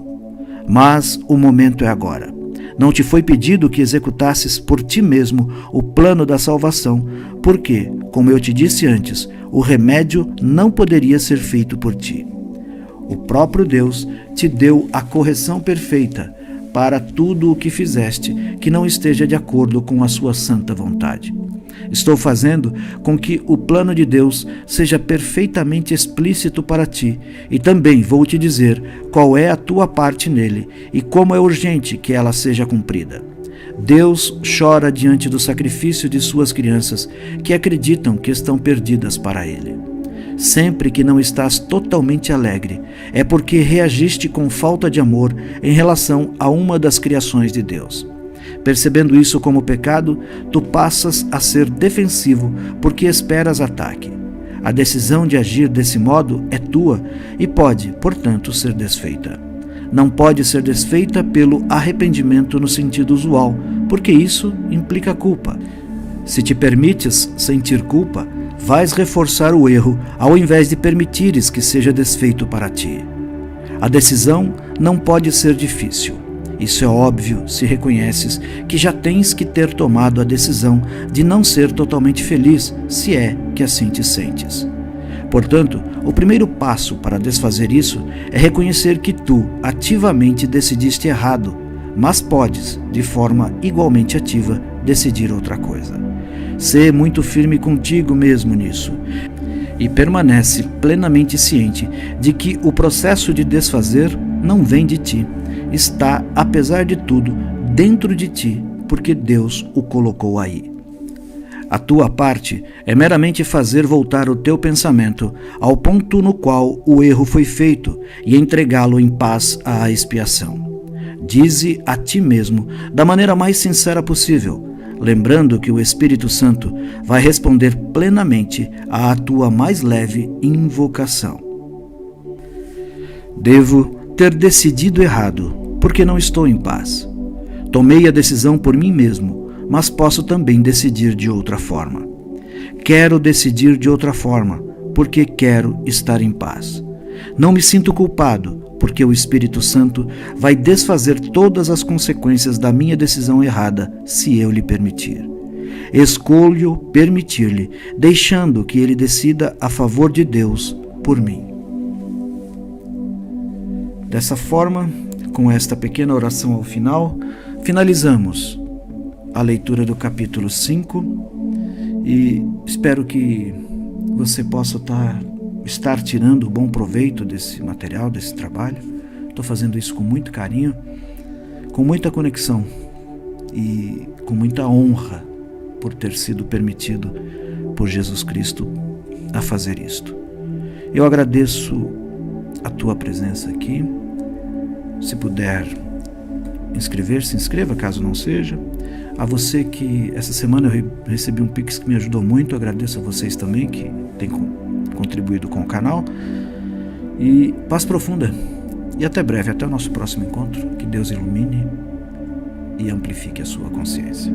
Mas o momento é agora. Não te foi pedido que executasses por ti mesmo o plano da salvação, porque, como eu te disse antes, o remédio não poderia ser feito por ti. O próprio Deus te deu a correção perfeita para tudo o que fizeste que não esteja de acordo com a sua santa vontade. Estou fazendo com que o plano de Deus seja perfeitamente explícito para ti, e também vou te dizer qual é a tua parte nele e como é urgente que ela seja cumprida. Deus chora diante do sacrifício de suas crianças que acreditam que estão perdidas para ele. Sempre que não estás totalmente alegre, é porque reagiste com falta de amor em relação a uma das criações de Deus. Percebendo isso como pecado, tu passas a ser defensivo porque esperas ataque. A decisão de agir desse modo é tua e pode, portanto, ser desfeita. Não pode ser desfeita pelo arrependimento no sentido usual, porque isso implica culpa. Se te permites sentir culpa, vais reforçar o erro ao invés de permitires que seja desfeito para ti. A decisão não pode ser difícil. Isso é óbvio se reconheces que já tens que ter tomado a decisão de não ser totalmente feliz, se é que assim te sentes. Portanto, o primeiro passo para desfazer isso é reconhecer que tu ativamente decidiste errado, mas podes, de forma igualmente ativa, decidir outra coisa. Sê muito firme contigo mesmo nisso e permanece plenamente ciente de que o processo de desfazer não vem de ti. Está, apesar de tudo, dentro de ti, porque Deus o colocou aí. A tua parte é meramente fazer voltar o teu pensamento ao ponto no qual o erro foi feito e entregá-lo em paz à expiação. Dize a ti mesmo da maneira mais sincera possível, lembrando que o Espírito Santo vai responder plenamente à tua mais leve invocação. Devo ter decidido errado, porque não estou em paz. Tomei a decisão por mim mesmo, mas posso também decidir de outra forma. Quero decidir de outra forma, porque quero estar em paz. Não me sinto culpado, porque o Espírito Santo vai desfazer todas as consequências da minha decisão errada, se eu lhe permitir. Escolho permitir-lhe, deixando que ele decida a favor de Deus por mim. Dessa forma, com esta pequena oração ao final, finalizamos a leitura do capítulo 5 e espero que você possa estar tirando bom proveito desse material, desse trabalho. Estou fazendo isso com muito carinho, com muita conexão e com muita honra por ter sido permitido por Jesus Cristo a fazer isto. Eu agradeço a tua presença aqui. Se puder inscrever-se, se inscreva, caso não seja. A você que essa semana eu recebi um Pix que me ajudou muito, eu agradeço a vocês também que têm contribuído com o canal. E paz profunda. E até breve, até o nosso próximo encontro. Que Deus ilumine e amplifique a sua consciência.